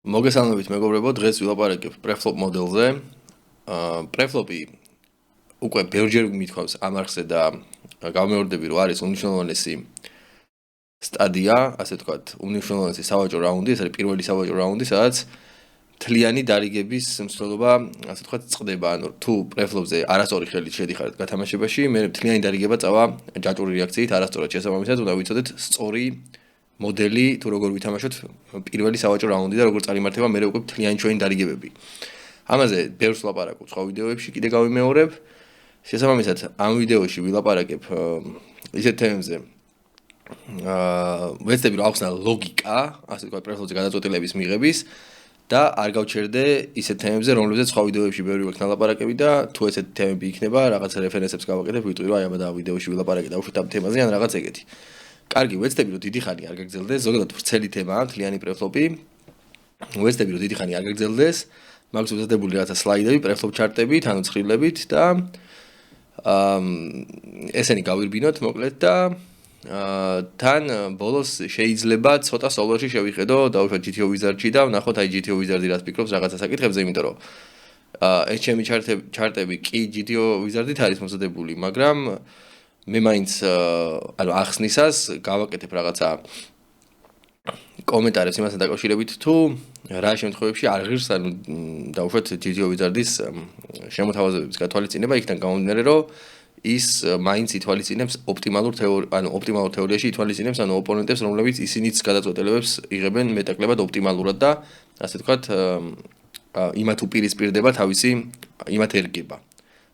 მოგესალმებით მეგობრებო, დღეს ვილაპარაკებ პრეფლოპ მოდელზე. პრეფლოპი უკვე ბევრჯერ მithქვავს ამ არხზე და გამეორდები რომ არის უმნიშვნელოვანესი სტადია, ასე ვთქვათ, უმნიშვნელოვანესი სავაჭრო რაუნდი, ეს არის პირველი სავაჭრო რაუნდი, სადაც მთლიანი დარიგების მსვლელობა, ასე ვთქვათ, წყდება. ანუ თუ პრეფლოპზე არასწორი ხელით შედიხართ გათამაშებაში, მე მთლიანი დარიგება წავა ჯაჭვური რეაქციით, არასწორად შესაბამისად უნდა ვიცოდეთ სწორი მოდელი თუ როგორ ვითამაშოთ პირველი სავაჭრო რაუნდი და როგორ წარიმართება მე უკვე მთლიანი ჩვენი დარიგებები. ამაზე ბევრს ვლაპარაკობ სხვა ვიდეოებში, კიდე გავიმეორებ. შესაბამისად, ამ ვიდეოში ვილაპარაკებ ისეთ თემებზე, ვეცდები რომ ახსნა ლოგიკა, ასე ვთქვათ, პრეფლოპზე გადაწყვეტილების მიღების და არ გავჩერდე ისეთ თემებზე, რომლებზეც სხვა ვიდეოებში ბევრი ვექნა ლაპარაკები და თუ ესეთ თემები იქნება, რაღაც რეფერენსებს გავაკეთებ, ვიტყვი რომ აი აბა და ვიდეოში ვილაპარაკე და უშუალოდ ამ თემაზე ან რაღაც ეგეთი. კარგი, ვეცდები რომ დიდი ხანი არ გაგრძელდეს, ზოგადად ვრცელი თემაა, მთლიანი პრეფლოპი. ვეცდები რომ დიდი ხანი არ გაგრძელდეს, მაქვს უზადებული რაღაცა სლაიდები, პრეფლოპ ჩარტებით, ანუ ცხრილებით და ესენი გავირბინოთ მოკლედ და თან ბოლოს შეიძლება ცოტა სოლოში შევიხედო, დავუშვათ GTO Wizard-ში და ვნახოთ აი GTO Wizard-ი რას ფიქრობს რაღაცა საკითხებზე, იმიტომ რომ ეს ჩემი ჩარტები კი GTO Wizard-ით არის მომზადებული, მაგრამ მე მაინც ანუ ახსნისას გავაკეთებ რაღაცა კომენტარებს იმასთან დაკავშირებით თუ რა შემთხვევებში არ ღირს ანუ დავუშვათ GTO Wizard-ის შემოთავაზებების გათვალისწინება იქიდან გამომდინარე რომ ის მაინც ითვალისწინებს ოპტიმალურ თეორიაში ითვალისწინებს ანუ ოპონენტებს რომლებიც ისინიც გადაწყვეტილებებს იღებენ მეტაკლებად ოპტიმალურად და ასე ვთქვათ იმათ უპირისპირდება თავისი იმათ ერგება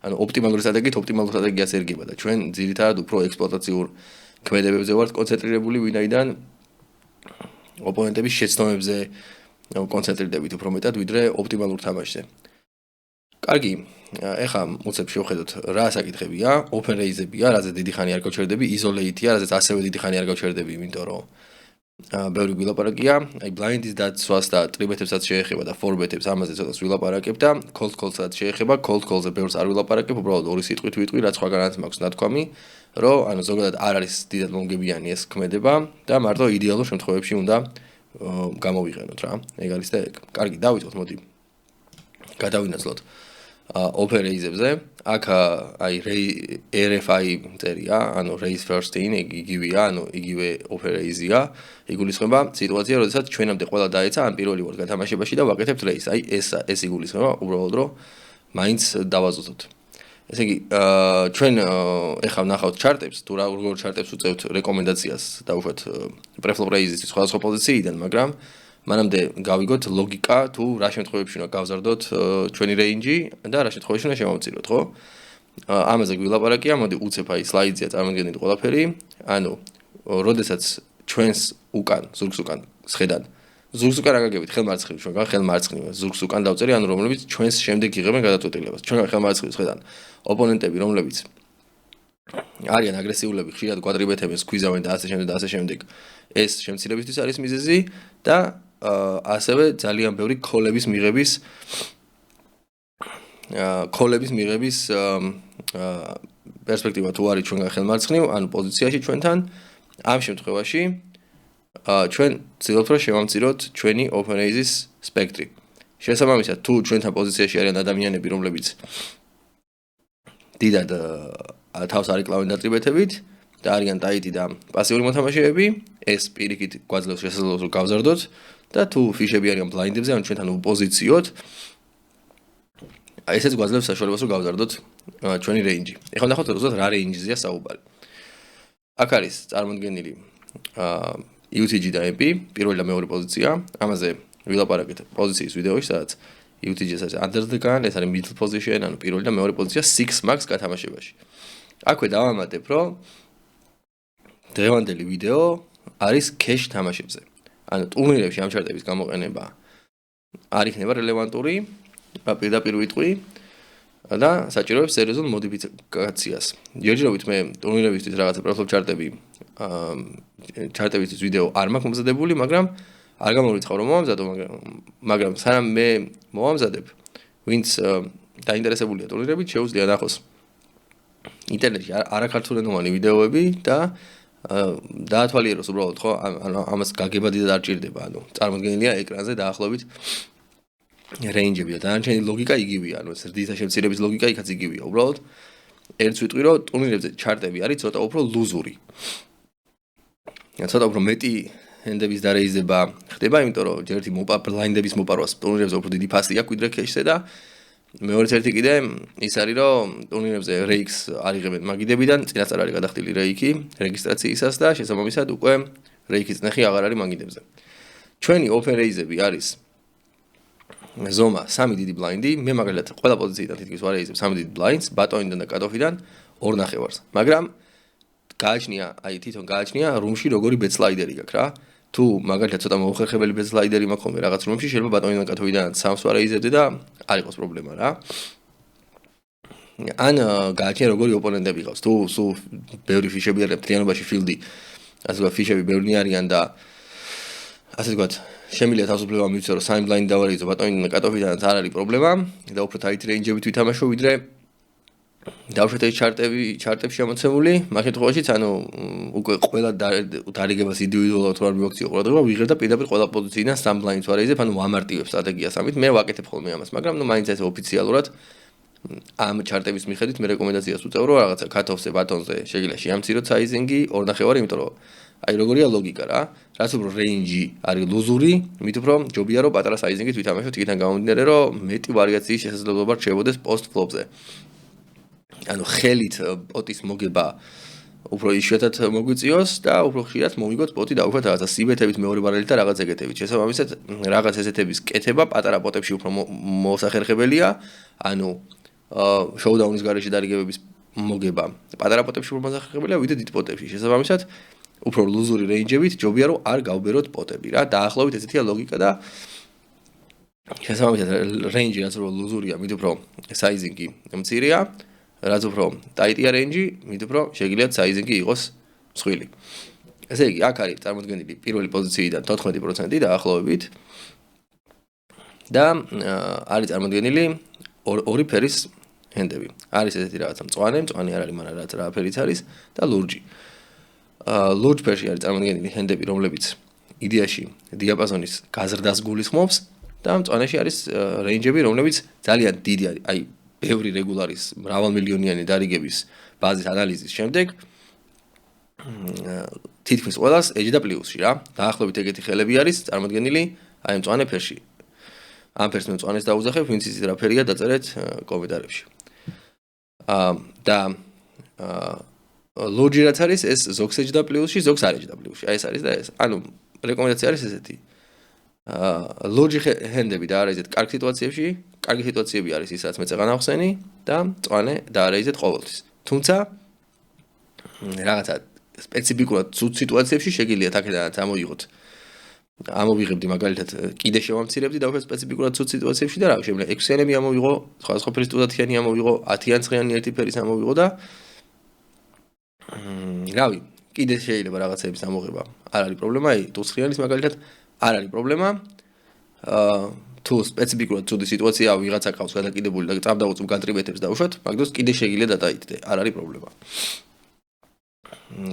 ანუ ოპტიმალური სტრატეგიით ოპტიმალურ სტრატეგიას ერგება და ჩვენ ძირითადად უფრო ექსპლუატაციურ ქმედებებზე ვართ კონცენტრირებული ვინაიდან ოპონენტების შეცდომებზე კონცენტრირდებით უფრო მეტად ვიდრე ოპტიმალურ თამაშზე. კარგი, ეხლა უცებ შევხედოთ რა საკითხებია, open raise-ებია, რაზეც დიდი ხანი არ გავჩერდები, isolate-ია, რაზეც ასევე დიდი ხანი არ გავჩერდები, იმიტომ რომ ბევრი ვილაპარაკია, აი blind-ის დაცვას და ტრიბეთებსაც შეეხება და four-bet-ებს ამაზე ცოტას ვილაპარაკებ და cold call-საც შეეხება, cold call-ზე ბევრს არ ვილაპარაკებ, უბრალოდ ორი სიტყვით ვიტყვი, რაც სხვაგანაც მაქვს ნათქვამი, რომ ანუ ზოგადად არ არის დიდად მომგებიანი ეს ქმედება და მარტო იდეალურ შემთხვევებში უნდა გამოვიყენოთ რა. ეგ არის და ეგ. კარგი, დავიწყოთ, მოდი. გადავინაცვლოთ open raise-ებზე. აქ აი RFI წერია, ანუ raise first in, იგივეა, ანუ იგივე open raise-ია. იგულისხმება სიტუაცია, როდესაც ჩვენამდე ყველა დაეცა ან პირველი ვართ გათამაშებაში და ვაკეთებთ raise. აი ეს იგულისხმება, უბრალოდ რომ მაინც დავაზუსტოთ. ესე იგი, ჩვენ ეხლა ვნახავთ ჩარტებს, თუ როგორ ჩარტებს უწევთ რეკომენდაციას, დავუშვათ preflop raise-ის სხვადასხვა პოზიციიდან, მაგრამ მანამდე გავიგოთ ლოგიკა, თუ რა შემთხვევებში უნდა გავზარდოთ ჩვენი range-ი და რა შემთხვევაში უნდა შემოვწიროთ, ხო? ამაზე გვილაპარაკია, მოდი უცებ აი სლაიდზეა წარმოგიდგენთ ყველაფერი. ანუ, როდესაც ჩვენს უკან, ზურგს უკან სხედან ზურგს უკან აგაგებით ხელმარცხნივ ჩვენგან ხელმარცხნივ ზურგს უკან დავწერე ანუ რომლებიც ჩვენს შემდეგ იღებენ გადაწყვეტილებას ჩვენგან ხელმარცხნივ სხედან ოპონენტები რომლებიც არიან აგრესიულები ხშირად კვადრიბეთებს გვიზავენ და ასე შემდეგ და ასე შემდეგ ეს შემცირებისთვის არის მიზეზი და ასევე ძალიან ბევრი ქოლების მიღების პერსპექტივა თუ არის ჩვენგან ხელმარცხნივ ანუ პოზიციაში ჩვენთან ამ შემთხვევაში ჩვენ ცდილობთ რომ შევამციროთ ჩვენი open raise-ის სპექტრი. შესაბამისად, თუ ჩვენთან პოზიციაში არიან ადამიანები, რომლებიც დიდად თავს არ იკლავენ დატრიბეთებით და არიან ტაიტი და პასიური მოთამაშეები, ეს პირიქით გვაძლევს შესაძლებლობას რომ გავზარდოთ და თუ ფიშები არიან blind-ებზე, ან ჩვენთან უპოზიციოთ, ესეც გვაძლევს საშუალებას რომ გავზარდოთ ჩვენი range-ი. ეხლა ნახოთ ზუსტად რა range-ზეა საუბარი. აქ არის წარმოდგენილი UTG და MP, პირველი და მეორე პოზიცია. ამაზე ვილაპარაკეთ პოზიციის ვიდეოში, სადაც UTG-ს არის under the gun, ეს არის middle position, ანუ პირველი და მეორე პოზიცია 6 max გათამაშებაში. აქვე დავამატებ, რომ დღევანდელი ვიდეო არის cash თამაშებზე. ანუ ტურნირებში ამ ჩარტების გამოყენება არ იქნება რელევანტური, პირდაპირ ვიტყვი და საჭიროებს სერიოზულ მოდიფიკაციას. ჯერჯერობით მე ტურნირებისთვის რაღაცა პროფილ ჩარტებისთვის ვიდეო არ მაქვს მომზადებული, მაგრამ არ გამოვიწყავ რომ მომამზადო, მაგრამ სანამ მე მომამზადებ, ვინც დაინტერესებულია ტურნირებით, შეუძლია ნახოს ინტერნეტში არაქართულენოვანი ვიდეოები და დაათვალიეროს უბრალოდ ხო ამას გაგება დიდად არ ჭირდება ანუ წარმოდგენილია ეკრანზე დაახლოებით range-ები და დანარჩენი ლოგიკა იგივეა ანუ ეს რძის შემცირების ლოგიკა იქაც იგივეა უბრალოდ ერთს ვიტყვი რომ ტურნირებზე ჩარტები არის ცოტა უფრო ლუზური ცოტა უფრო მეტი ჰენდების დარეიზება ხდება იმიტომ რომ ერთი ბლაინდების მოპარვას ტურნირებზე უფრო დიდი ფასი აქვს ვიდრე ქეშზე და მეორე ერთი კიდე ის არის რომ ტურნირებზე რეიქს არიღებენ მაგიდებიდან წინასწარ არის გადახდილი რეიქი რეგისტრაციისას და შესაბამისად უკვე რეიქის ნეხი აღარ არის მაგიდებზე ჩვენი ოფერეიზები არის ზომა 3 დიდი ბლაინდი მე მაგალითად ყველა პოზიციიდან თითქოს ვარ ეიზებ 3 დიდი ბლაინდს ბატონიდან და კატოფიდან 2.5-ს მაგრამ გააჩნია აი თვითონ გააჩნია რუმში როგორი ბეთ სლაიდერი გაქვს რა თუ მაგალითად ცოტა მოუხერხებელი ბეთ სლაიდერი მაქვს ხოლმე რაღაც რუმში შეიძლება ბატონიდან და კატოფიდან 3-ს ვარ ეიზებდე და არ იყოს პრობლემა რა ან გააჩნია როგორი ოპონენტები ყავს თუ სულ ბევრი ფიშები არის მთლიანობაში ფილდი ასე ვთქვათ ფიშები ბევრი არიან და ასე ვთქვათ შემიძლია თავისუფლება მივცე რომ 3 ბლაინდი დავარეიზო ბატონიდან და კატოფიდან არ არის პრობლემა და უფრო tight range-ებით ვითამაშო ვიდრე დავშვეთ ეს ჩარტებში ამოცემული მაგ შემთხვევაშიც ანუ უკვე ყველა დარიგებას ინდივიდუალურად ვარ მივაქციო ყურადღება ვიღებ და პირდაპირ ყველა პოზიციიდან 3 ბლაინდს ვარეიზებ ანუ ვამარტივებ სტრატეგიას ამით მე ვაკეთებ ხოლმე ამას მაგრამ ნუ მაინც ეს ოფიციალურად ამ ჩარტების მიხედვით მე რეკომენდაციას ვუწევ რომ რაღაცა cut-off-ზე ბატონზე შეგიძლია შეამციროთ საიზინგი 2.5 იმიტომ რომ აი როგორია ლოგიკა რა რაც უფრო რეინჯი არის ლუზური მით უფრო ჯობია რომ პატარა საიზინგით ვითამაშოთ იქიდან გამომდინარე რომ მეტი ვარიაციის შესაძლებლობა რჩებოდეს post flop-ზე ანუ ხელით პოტის მოგება უფრო იშვიათად მოგვიწიოს და უფრო ხშირად მომიგოთ პოტი და უფრო რაღაცა სიბეთებით მეორე ბარელით და რაღაც ეგეთებით შესაბამისად რაღაც ესეთების კეთება პატარა პოტებში უფრო მოსახერხებელია ანუ შოუდაუნის გარეშე დარიგებების მოგება პატარა პოტებში უფრო მოსახერხებელია ვიდრე დიდ პოტებში შესაბამისად უფრო ლუზური რეინჯებით ჯობია რომ არ გავბეროთ პოტები რა დაახლოებით ესეთია ლოგიკა და შესაბამისად რეინჯი რაც უფრო ლუზურია მით უფრო საიზინგი მცირეა რაც უფრო ტაიტია რეინჯი მით უფრო შეგიძლიათ საიზინგი იყოს მსხვილი ესე იგი აქ არის წარმოდგენილი პირველი პოზიციიდან 14% დაახლოებით და არის წარმოდგენილი ორი ფერის ჰენდები არის ესეთი რაღაცა მწვანე არ არის მაგრამ რაც რა ფერიც არის და ლურჯი ლურჯ ფერში არის წარმოდგენილი ჰენდები რომლებიც იდეაში დიაპაზონის გაზრდას გულისხმობს და მწვანეში არის რეინჯები რომლებიც ძალიან დიდი არის აი ბევრი რეგულარის მრავალმილიონიანი დარიგების ბაზის ანალიზის შემდეგ თითქმის ყველას ეჯი და პლუსში რა დაახლოებით ეგეთი ხელები არის წარმოდგენილი აი მწვანე ფერში ამ ფერს მე მწვანეს დაუძახებ ვინც იცით რა ფერია დაწერეთ კომენტარებში და ლურჯი რაც არის ეს ზოგს ეჯი და პლუსში ზოგს არ ეჯი და პლუსში აი ეს არის და ეს ანუ რეკომენდაცია არის ესეთი ლურჯი ჰენდები და არაიზეთ კარგ სიტუაციებში კარგი სიტუაციები არის ის რაც მე წეღან ახსენი და მწვანე და არაიზეთ ყოველთვის თუმცა რაღაცა სპეციფიკურად ცუდ სიტუაციებში შეგიძლიათ აქედანაც ამოვიღებდი მაგალითად კიდე შევამცირებდი და უფრო სპეციფიკურად ცუდ სიტუაციებში და რა შემიძლია 6-იანები ამოვიღო სხვა ფერის ტუდათიანი ამოვიღო 10-იანცხრიანი ერთი ფერის ამოვიღო და რავი კიდე შეიძლება რაღაცების ამოღება არ არის პრობლემა აი ტუცხრიანის მაგალითად არ არის პრობლემა თუ სპეციფიკურად ცუდი სიტუაცია ვიღაცა ყავს გადაკიდებული და წამდაუწვ განტრიბეთებს დაუშვათ მაგდროს კიდე შეგიძლია დატაიტდე არ არის პრობლემა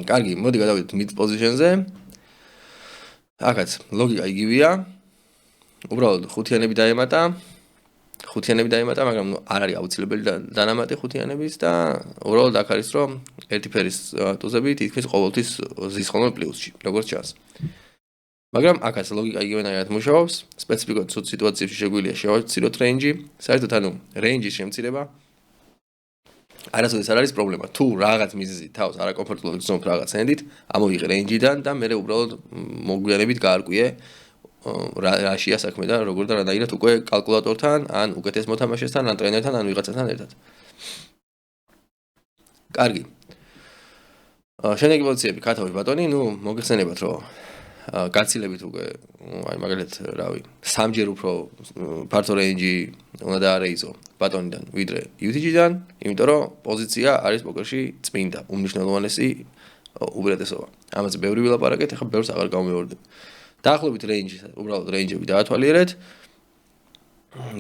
კარგი მოდი გადავიდეთ mid position-ზე აქაც ლოგიკა იგივეა უბრალოდ ხუთიანები დაემატა მაგრამ არ არის აუცილებელი დანამატი ხუთიანების და უბრალოდ აქ არის რომ ერთი ფერის ტუზები თითქმის ყოველთვის ზის ხოლმე პლუსში როგორც ჩანს მაგრამ აქაც ლოგიკა იგივენაირად მუშაობს სპეციფიკურად ცუდ სიტუაციებში შეგვიძლია შევაცილოთ რეინჯი საერთოდ ანუ რეინჯის შემცირება არასოდეს არ არის პრობლემა თუ რაღაც მიზეზით თავს არაკომფორტულად გრძნობ რაღაც ენდით ამოვიღე რეინჯიდან და მე უბრალოდ მოგვიანებით გაარკვიე რაშია საქმე და როგორ და რანაირად უკვე კალკულატორთან ან უკეთეს მოთამაშესთან ან ტრენერთან ან ვიღაცასთან ერთად კარგი შემდეგი პოზიციები კათოვი ბატონი ნუ მოგეხსენებათ რომ გაცილებით უკვე აი მაგალითად რავი სამჯერ უფრო ფართო რეინჯი უნდა დაარეიზო ბატონიდან ვიდრე UTG-დან იმიტომ რომ პოზიცია არის პოკერში წმინდა უმნიშვნელოვანესი უპირატესობა ამაზე ბევრი ვილაპარაკეთ ახლა ბევრს აღარ გამოვიორდებ დაახლოებით რეინჯი უბრალოდ რეინჯები დაათვალიერეთ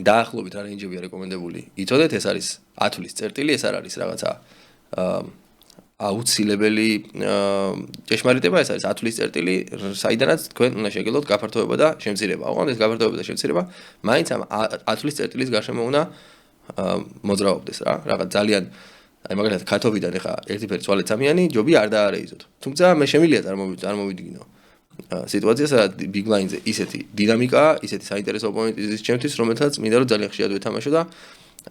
დაახლოებით რა რეინჯებია რეკომენდებული იცოდეთ ეს არის 10 თვის წერტილი ეს არ არის რაღაცა აუცილებელი ჭეშმარიტება ეს არის ათვლის წერტილი, საიდანაც თქვენ უნდა შეგელოთ გაფართოება და შემცირება. ოღონდ ეს გაფართოება და შემცირება მაინც ამ ათვლის წერტილის გარშემო უნდა მოძრაობდეს რა. რაღაც ძალიან აი მაგალითად ქათობიდან ეხა ერთი ფერი თვალეცამიანი ჯობია არ დაარეიზოთ. თუმცა მე შემიძლია წარმოვიდგინო სიტუაცია, სადაც big blind-ზე ისეთი დინამიკაა, ისეთი საინტერესო ოპონენტი ის ჩემთვის, რომელთაც მინდა რომ ძალიან ხშირად ვეთამაშო და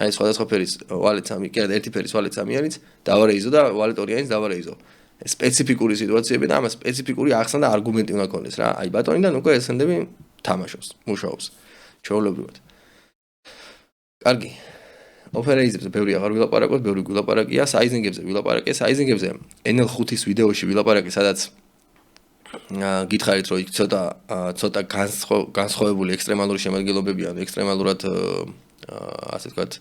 აი სხვადასხვა ფერის ვალეთ სამი, კი არა ერთი ფერის ვალეთ სამიანიც დავარეიზო და ვალეთ ორიანიც დავარეიზო. სპეციფიკური სიტუაციები და ამას სპეციფიკური ახსნა და არგუმენტი უნდა გქონდეს რა. აი ბატონიდან უკვე ესენდები თამაშობს, მუშაობს. ჩვეულებრივად. კარგი. ოპერეიზებზე ბევრი აღარ ვილაპარაკოთ, ბევრი გვილაპარაკია, საიზინგებზე ვილაპარაკე, საიზინგებზე NL5-ის ვიდეოში ვილაპარაკე, სადაც გითხარით რომ იქ ცოტა განსხვავებული ექსტრემალური შემადგენლობებია, ექსტრემალურად ასე ვთქვათ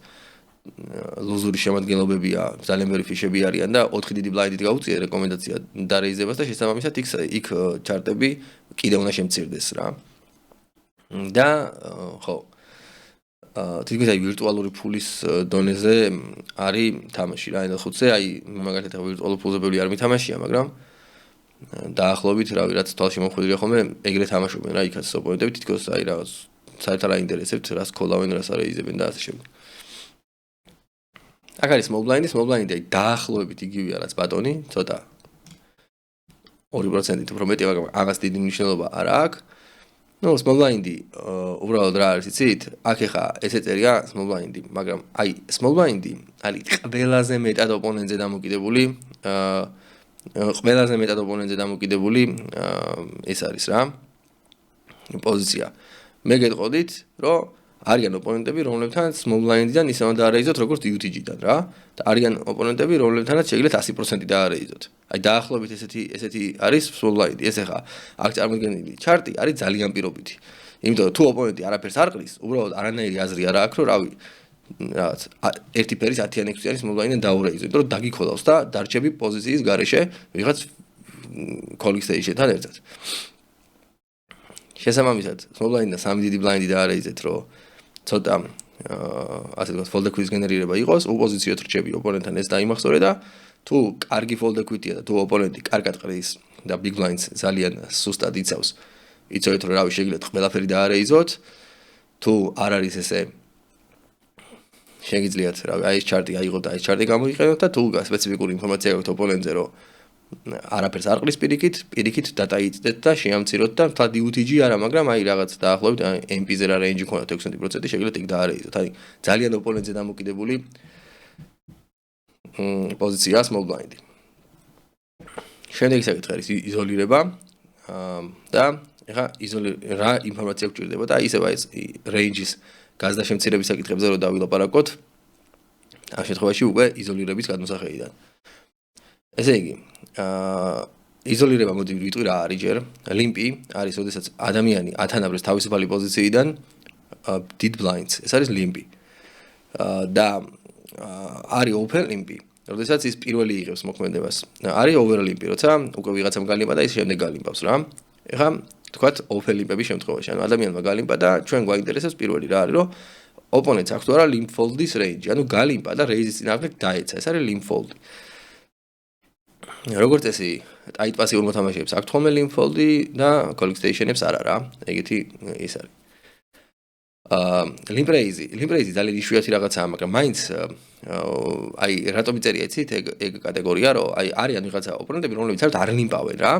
ლუზური შემადგენლობებია, ძალიან ბევრი ფიშები არიან და 4 დიდი ბლაინდით გაუწია რეკომენდაცია დარეიზებას და შესაბამისად იქ ჩარტები კიდე უნდა შემცირდეს რა. და ხო თითქმის აი ვირტუალური ფულის დონეზე არის თამაში რა, NL5-ზე, აი მაგალითად ვირტუალურ ფულზე ბევრი არ მითამაშია, მაგრამ დაახლოებით რავი რაც თვალში მომხვედრია ხოლმე ეგრე თამაშობენ რა იქაც ოპონენტები თითქოს აი რაღაც საერთოდ არ აინტერესებთ რას ქოლავენ რას არეიზებენ და ასე შემდეგ. აქ არის small blind-ი აი დაახლოებით იგივეა რაც ბატონი, ცოტა 2%-ით უფრო მეტია, მაგრამ აღას დიდი მნიშვნელობა არ აქვს. ნუ small blind-ი უბრალოდ რა არის იცით? აქ ეხა ესე წერია small blind-ი, მაგრამ აი small blind-ი არის ყველაზე მეტად ოპონენტზე დამოკიდებული ყველაზე მეტად ოპონენტზე დამოკიდებული ეს არის რა პოზიცია. მე გეტყოდით, რომ არიან ოპონენტები, რომლებთან small blind-დან ისევ დაარეიზოთ, როგორც UTG-დან რა. და არიან ოპონენტები, რომლებთანაც შეგიძლიათ 100% დაარეიზოთ. აი დაახლოებით ესეთი არის small blind-ი. ეს ახლა აქ წარმოდგენილი ჩარტი არის ძალიან პირობითი. იმიტომ რომ თუ ოპონენტი არაფერს არ ყრის, უბრალოდ არანაირი აზრი არ აქვს, რომ რავი რაღაც ერთი ფერის 10-იან 6-იანი small blind-დან დაურეიზო, იმიტომ რომ დაგიქოლავს და დარჩები პოზიციის გარეშე ვიღაც calling station-თან ერთად. შესაბამისად, small blind-დან 3 დიდი blind-ი დაარეიზეთ, რომ ცოტა ასე ვთქვათ fold equity-ს გენერირება იყოს, უპოზიციოთ რჩები ოპონენტთან ეს დაიმახსოვრე და თუ კარგი fold equity-ია და თუ ოპონენტი კარგად ყრის და big blinds ძალიან სუსტად იცავს, იცოდეთ რომ რავი შეგიძლიათ ყველაფერი დაარეიზოთ, თუ არ არის ესე შეგიძლიათ რავი აი ეს ჩარტი აიღოთ და ეს ჩარტი გამოიყენოთ და თუ სპეციფიკური ინფორმაცია გაქვთ ოპონენტზე რომ არაფერს არ ყრის პირიქით დატაიწდეთ და შეამციროთ და თად UTG არა, მაგრამ აი რაღაც დაახლოებით MP-ზე რა range ქონათ 60% შეგიძლიათ იქ დაარეიზოთ. აი ძალიან ოპონენტზე დამოკიდებული პოზიცია small blind-ი. შემდეგი საკითხი არის იზოლირება და ეხა რა ინფორმაცია გვჭირდება და ისევ ეს range-ის გაზდა შემცირების საკითხებზე რომ დავილაპარაკოთ. ამ შემთხვევაში უკვე იზოლირების გადმოსახედიდან. ესე იგი, იზოლირება მოდი ვიტყვი რა არის ჯერ. ლიმპი არის, ოდესაც ადამიანი ათანაბრებს თავისუფალი პოზიციიდან dead blinds. ეს არის ლიმპი. და არის open ლიმპი. ოდესაც ის პირველი იღებს მოქმედებას. არის over ლიმპი, როცა უკვე ვიღაცამ გალიმპა და ის შემდეგ გალიმპავს რა. ეხლა თქვათ open ლიმპების შემთხვევაში, ანუ ადამიანმა გალიმპა და ჩვენ გვაინტერესებს პირველი რა არის, რომ ოპონენტს აქვს თუ არა limp fold-ის range, ანუ გალიმპა და raise-ის წინააღმდეგ დაეცა. ეს არის limp fold. როგორც წესი, tight passive მოთამაშეებს აქვს ხოლმე limp fold-ი და calling station-ებს არა რა. ეგეთი ის არის. limp raise ძალიან იშვიათი რაღაცაა, მაგრამ მაინც აი რატომ იწერია იცით ეგ კატეგორია, რომ აი არიან ვიღაცა ოპონენტები, რომლებიც საერთოდ არ ლიმპავენ რა.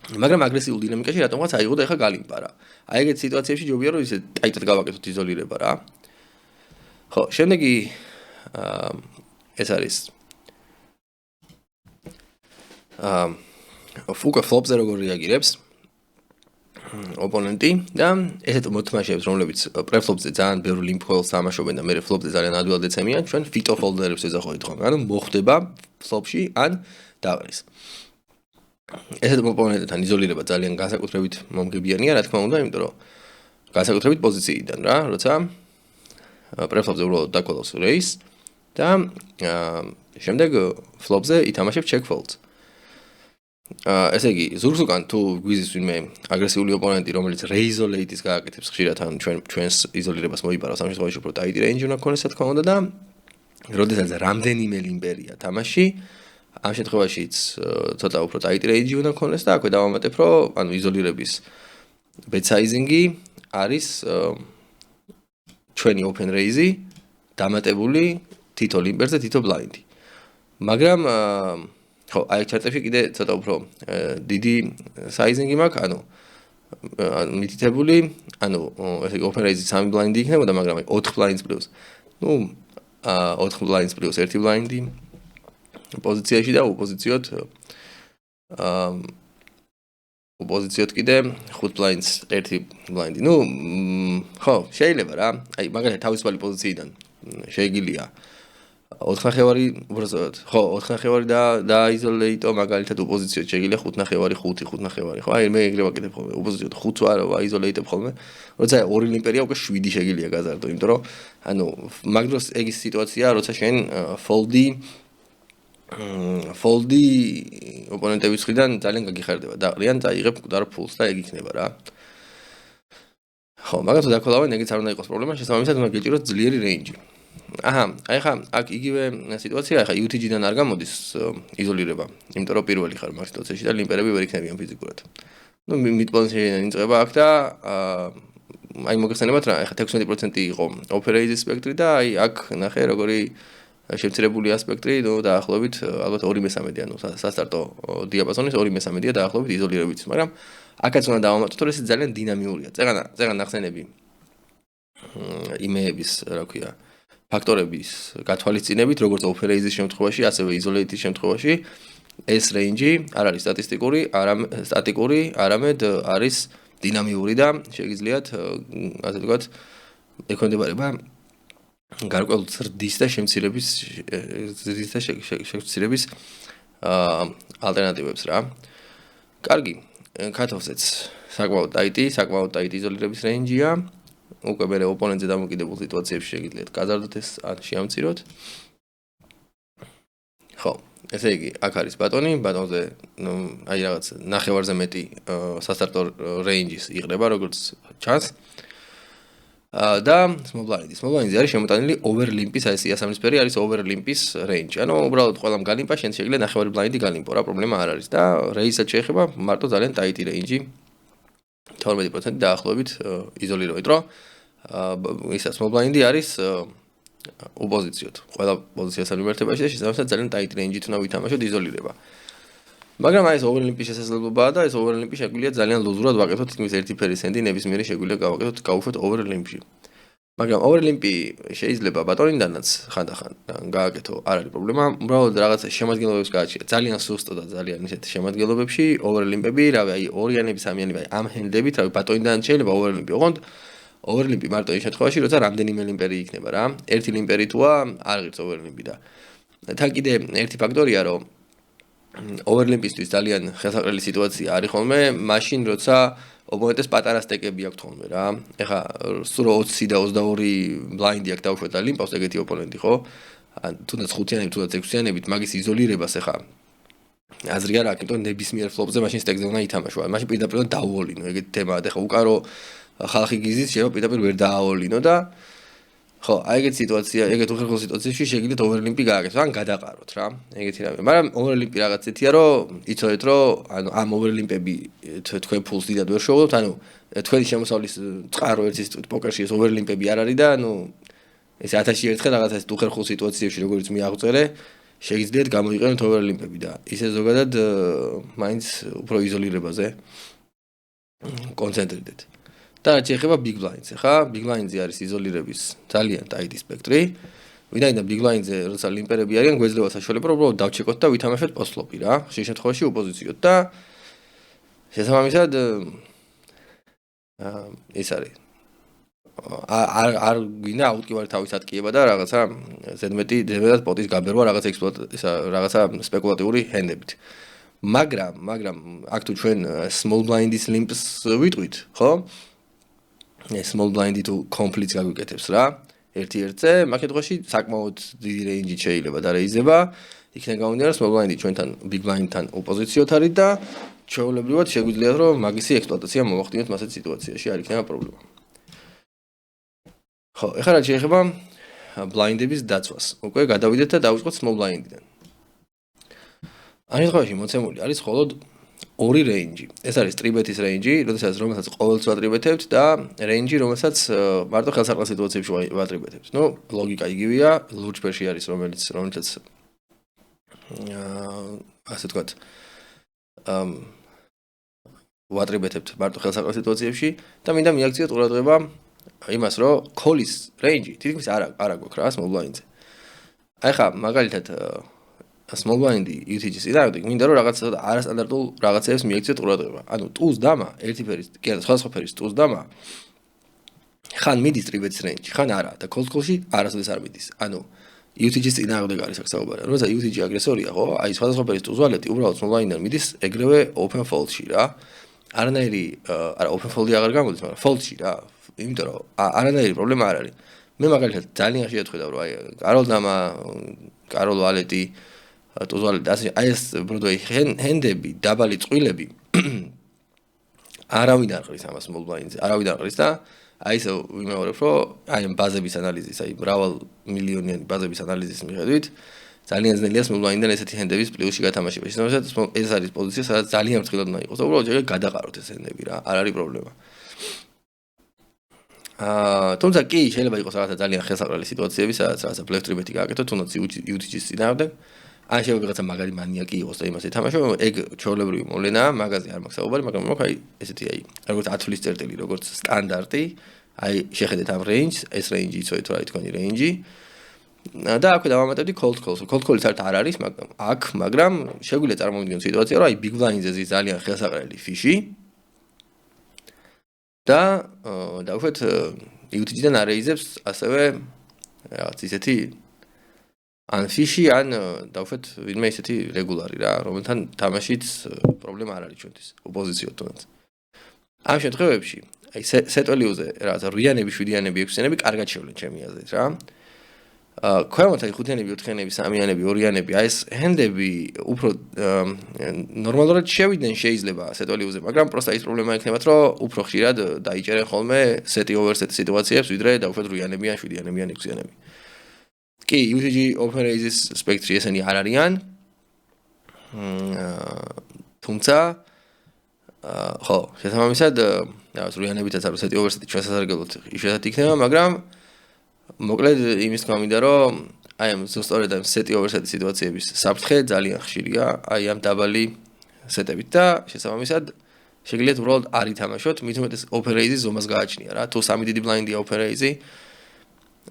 მაგრამ აგრესიულ დინამიკაში რატომღაც აიღო და ეხა გალიმპა რა. აი ეგეთ სიტუაციებში ჯობია რომ ისე ტაიტად გავაკეთოთ იზოლირება რა. ხო, შემდეგი ეს არის უკვე flop-ზე როგორ რეაგირებს ოპონენტი და ესეთ მოთამაშეებს, რომლებიც pre-flop-ზე ძალიან ბევრ limp coils თამაშობენ და მე flop-ზე ძალიან ადვილად ეცემიან, ჩვენ fito folder-ებს ვეძახოთ ხოლმე. ანუ მოხდება flop-ში ან დაყრის. ესეთ ოპონენტთან იზოლირება ძალიან განსაკუთრებით მომგებიანია, რა თქმა უნდა, იმიტომ რომ განსაკუთრებით პოზიციიდან რა, როცა pre-flop-ზე უბრალოდ დაკოლავს raise და შემდეგ flop-ზე ითამაშებს check fold. ესე იგი, ზურგს უკან თუ გვიზის ვინმე აგრესიული ოპონენტი, რომელიც raise late-ის გააკეთებს ხშირად, ან ჩვენს იზოლირებას მოიპარავს, ამ შემთხვევაში უფრო tight range უნდა გქონდეს, რა თქმა უნდა და როდესაც რამდენიმე ლიმპერია თამაში, ამ შემთხვევაშიც ცოტა უფრო tight range უნდა გქონდეს და აქვე დავამატებ, რომ ანუ იზოლირების bed sizing-ი არის ჩვენი open raise-ი დამატებული თითო limper-ზე თითო blind-ი. მაგრამ ხო, აი ჩარტებში კიდე ცოტა უფრო დიდი sizing-ი მაქვს, ანუ მითითებული, ანუ ესე იგი open raise-ი 3 blind-ი იქნებოდა, მაგრამ აი 4 blinds plus. ნუ 4 blinds plus 1 blind-ი პოზიციაში და ოპოზიციოთ კიდე 5 blinds 1 blind-ი. ნუ ხო, შეიძლება რა. აი მაგალითად თავისუფალი პოზიციიდან შეგვიძლია 4 ნახევარი უბრალოდ ხო 4 ნახევარი და იზოლეიტო მაგალითად ოპოზიციოთ შეგვიძლია 5 ნახევარი 5 ნახევარი ხო აი მე ეგრე ვაკეთებ ხოლმე ოპოზიციოთ 5 ვარო იზოლეიტებ ხოლმე როცა 2 ლიმპერია უკვე 7 შეგვიძლია გაზარდო იმიტომ რომ ანუ მაგ დროს ეგ ის სიტუაციაა როცა შენ foldi ოპონენტების მხრიდან ძალიან გაგიხარდება დაყრიან წაიღებ მკვდარ ფულს და ეგ იქნება რა ხო მაგათო დაკოლავენ ეგეც არ უნდა იყოს პრობლემა შესაბამისად უნდა გეჭიროთ ძლიერი რეინჯი აჰა, აი ხა, აქ იგივე სიტუაცია, ხა UTG-დან არ გამოდის იზოლირება, იმიტომ რომ პირველი ხარ მაგ სიტუაციაში და ლიმპერები ვერ იქნებიან ფიზიკურად. ნუ მიდპოზიციიდან იწყება აქ და აი მოგეხსენებათ რა, ხა 16% იყო operate სპექტრი და აი აქ ნახე როგორი შემცირებულია სპექტრი, ნუ დაახლოებით ალბათ 2/3-ია, ნუ სასტარტო დიაპაზონის 2/3-ია დაახლოებით იზოლირებით, მაგრამ აქაც უნდა დავამატოთ, რომ ეს ძალიან დინამიურია. წეგან ნახსენები იმეების, რა ქვია, ფაქტორების გათვალისწინებით, როგორც operate-ის შემთხვევაში, ასევე isolate-ის შემთხვევაში, ეს range არ არის სტატიკური, არამედ არის დინამიური და შეგიძლიათ, ასე ვთქვათ, ექვემდებარება გარკვეულ ზრდის და შემცირების ალტერნატივებს რა. კარგი, cut-off-ზეც საკმაოდ tight იზოლირების range-ია. უკვე მე ოპონენტზე დამოკიდებულ სიტუაციებში შეგიძლიათ გაზარდოთ ეს ან შეამციროთ. ხო, ესე იგი, აქ არის ბატონზე, ნუ აი რაღაც ნახევარზე მეტი სასტარტო რეინჯის იყრება, როგორც ჩანს. და small blind-ი არის შემოტანილი over limp-ის, აი ეს იასამნისფერი არის over limp-ის range. ანუ უბრალოდ ყველამ გალიმპა, შენ შეგიძლია ნახევარი blind-ი გალიმპო რა, პრობლემა არ არის და raise-ად შეეხება მარტო ძალიან tight range-ი 12% დაახლოებით იზოლირებით, რომ ისა small blind-ი არის ოპოზიციოთ. ყველა პოზიციასთან მიმართებაში და შესაბამისად ძალიან tight range-ით უნდა ვითამაშოთ იზოლირება. მაგრამ აი ეს overlimp-ი შესაძლებელობაა და ეს overlimp-ი შეგვიძლია ძალიან ლუზურად ვაკეთოთ, თითქმის 1 ფერის სენდი ნებისმიერი შეგვიძლია გავუშვათ overlimp-ში. მაგრამ overlimp-ი შეიძლება ბატონიდანაც ხანდახან გააკეთო, არ არის პრობლემა. უბრალოდ რაღაცა შემადგენლობებს გააჩნია. ძალიან სუსტო და ძალიან ისეთ შემადგენლობებში overlimp-ები, რავი, აი ორიანები, სამიანები, აი ამ ჰენდლებით, რავი, ბატონიდან შეიძლება overlimp-ი ოღონდ overlimp-ი მარტო იმ შემთხვევაში, როცა რამდენიმე ლიმპერი იქნება რა. ერთი ლიმპერი თუა, არ ღირს overlimp-ი და თან კიდე ერთი ფაქტორია, რომ overlimp-ისთვის ძალიან ხელსაყრელი სიტუაცია არის ხოლმე, მაშინ როცა ოპონენტეს პატარა სტეკები აქვს ხოლმე რა. ეხა სულ 20 და 22 blind-ი აქვს დავუშვათ და ლიმპავს ეგეთი ოპონენტი ხო? ან თუნდაც 5-იანებით, თუნდაც 6-იანებით მაგის იზოლირებას ეხა აზრი არ აქვს, იმიტომ ნებისმიერ ფლოპზე მაშინ სტეკზე უნდა ითამაშო. მაშინ პირდაპირ უნდა დაუოლინო ეგეთი თემაა და ეხა უკარო ხალხი გიზის შეიძლება პირდაპირ ვერ დააოლინო და ხო, აი ეგეთი სიტუაცია, ეგეთ უხერხემლო სიტუაციაში შეგიძლიათ overlimp-ი გააკეთოთ, ან გადაყაროთ რა, ეგეთი რამე. მაგრამ overlimp-ი რაღაც ეთია, რომ იცოდეთ, რომ ანუ ამ overlimp-ები თქვენ ფულს დიდად ვერ შევოდოთ, ანუ თქვენი შემოსავლის წყარო ერთის პოკერში ეს overlimp-ები არ არის და ანუ ეს 1000-ში ერთხელ რაღაცა ეს უხერხემლო სიტუაციებში როგორც მიაღწევ, შეგიძლიათ გამოიყენოთ overlimp-ები და ისე ზოგადად მაინც უფრო იზოლირებაზე კონცენტრირდეთ. და რაც შეეხება big blinds, ხა? Big blinds-ი არის იზოლირების ძალიან tight სპექტრი. ვინაიდან big blinds-ზე როცა ლიმპერები არიან, გვეძლება საშუალება, რომ უბრალოდ დავჩეკოთ და ვითამაშოთ post-flop-ი რა. ხშირ შემთხვევაში ოპოზიციოთ და შესაბამისად ეს არის. არ გვინდა აუტკივარი თავის ატკიება და რაღაცა ზედმეტად პოტის გაბერვა რაღაცა რაღაცა სპეკულატიური ჰენდებით. მაგრამ აქ თუ ჩვენ small blind-ის limps ვიტყვით, ხო? small blind-ი თუ complete გაგვიკეთებს რა. ერთ-ერთზე, მაგ შემთხვევაში საკმაოდ დიდი range-ით შეიძლება და რეიზება. იქნება გამომდინარე, small blind-ი ჩვენთან big blind-თან ოპოზიციოთ არის და ჩვეულებრივად შეგვიძლიათ რომ მაგისი ექსპლუატაცია მოვახდინოთ მასეთ სიტუაციაში, არ იქნება პრობლემა. ხო, ეხლა რა შეიძლება blind-ების დაცვას. უკვე გადავიდეთ და დავიწყოთ small blind-დან. ამ შემთხვევაში მოცემული არის მხოლოდ ორი რეინჯი. ეს არის ტრიბეთის რეინჯი, რომელსაც ყოველთვის ვატრიბეთებთ და რეინჯი, რომელსაც მარტო ხელსაყრელ სიტუაციებში ვატრიბეთებთ. ნუ ლოგიკა იგივეა, ლურჯბერში არის რომელსაც ასე თქვათ ვატრიბეთებთ მარტო ხელსაყრელ სიტუაციებში და მინდა მიაქციოთ ყურადღება იმას, რომ ქოლის რეინჯი თითქმის არ გვაქვს რა small blind-ზე. აი ხა მაგალითად small blind-ი UTG-ის წინააღმდეგ მინდა რომ რაღაც არასტანდარტულ რაღაცებს მიაქციოთ ყურადღება. ანუ ტუს დამა, ერთი ფერის, კი არა, სხვადასხვა ფერის ტუს დამა ხან მიდის ტრიბეთის რეინჯი, ხან არა და cold-call-ში არასოდეს არ მიდის. ანუ UTG-ის წინააღმდეგ არის აქ საუბარი. როცა UTG აგრესორია, ხო? აი სხვადასხვა ფერის ტუს ვალეტი უბრალოდ small blind-დან მიდის ეგრევე open fold-ში რა. არანაირი არა open fold-ი აღარ გამოდის, მაგრამ fold-ში რა. იმიტომ რომ არანაირი პრობლემა არ არის. მე მაგალითად ძალიან შეხედავ რომ აი კაროლ დამა, კაროლ ვალეტი ტუზვალეტი ასე აი ეს ბროდვეი ჰენდები, დაბალი წვილები არავინ არ ყრის ამას small blind-ზე, არავინ არ ყრის და აი ესე ვიმეორებ რომ აი ამ ბაზების ანალიზის, აი მრავალ მილიონიანი ბაზების ანალიზის მიხედვით ძალიან ძნელია small blind-დან ესეთი ჰენდების პლუსში გათამაშება. შესაბამისად ეს არის პოზიცია, სადაც ძალიან ფრთხილად უნდა იყოს და უბრალოდ ჯერ გადაყაროთ ეს ჰენდები რა, არ არის პრობლემა. თუმცა კი შეიძლება იყოს რაღაცა ძალიან ხელსაყრელი სიტუაციები, სადაც რაღაცა ბლეფ ტრიბეთი გააკეთოთ, თუნდაც UTG-ის წინააღმდეგ. ან შეიძლება რაღაცა მაგარი მანიაკი იყოს და იმას ეთამაშო, ეგ ჩვეულებრივი მოვლენაა, მაგაზე არ მაქვს საუბარი, მაგრამ მოხ აი ესეთი აი როგორც 10 თვლის წერტილი, როგორც სტანდარტი, აი შეხედეთ ამ რეინჯს, ეს რეინჯი იცოდეთ რა თქვენი რეინჯი. და აქვე დავამატებდი cold call-ს. Cold call-ი საერთოდ არ არის, მაგრამ შეგვიძლია წარმოვიდგინოთ სიტუაცია, რომ აი big blind-ზე ზის ძალიან ხელსაყრელი ფიში და დავუშვათ UTG-დან არეიზებს ასევე რაღაც ისეთი ან ფიში ან დავუშვათ ვინმე ისეთი რეგულარი რა, რომელთან თამაშიც პრობლემა არ არის ჩვენთვის, ოპოზიციო თუნდაც. ამ შემთხვევებში აი set value-ზე რაღაცა 8-იანები, 7-იანები, 6-იანები კარგად შევლენ ჩემი აზრით რა. ქვემოთ აი 5-იანები, 4-იანები, 3-იანები, 2-იანები, აი ეს ჰენდები უფრო ნორმალურად შევიდნენ შეიძლება set value-ზე, მაგრამ პროსტა ის პრობლემა იქნებათ, რომ უფრო ხშირად დაიჭერენ ხოლმე set over set სიტუაციებს, ვიდრე დავუშვათ 8-იანები, 7-იანები, 6-იანები. კი, UTG open raise-ის სპექტრი ესენი არ არიან. თუმცა ხო, შესაბამისად, რაღაც 8-იანებითაც არის set over set-ი ჩვენ სასარგებლოდ იშვიათად იქნება, მაგრამ მოკლედ იმის თქმა მინდა რომ აი ამ ზუსტად ამ set over set სიტუაციების საფრთხე ძალიან ხშირია აი ამ დაბალი სეტებით და შესაბამისად შეგიძლიათ უბრალოდ არ ითამაშოთ, მით უმეტეს open raise-ის ზომას გააჩნია რა. თუ 3 დიდი ბლაინდია open raise-ი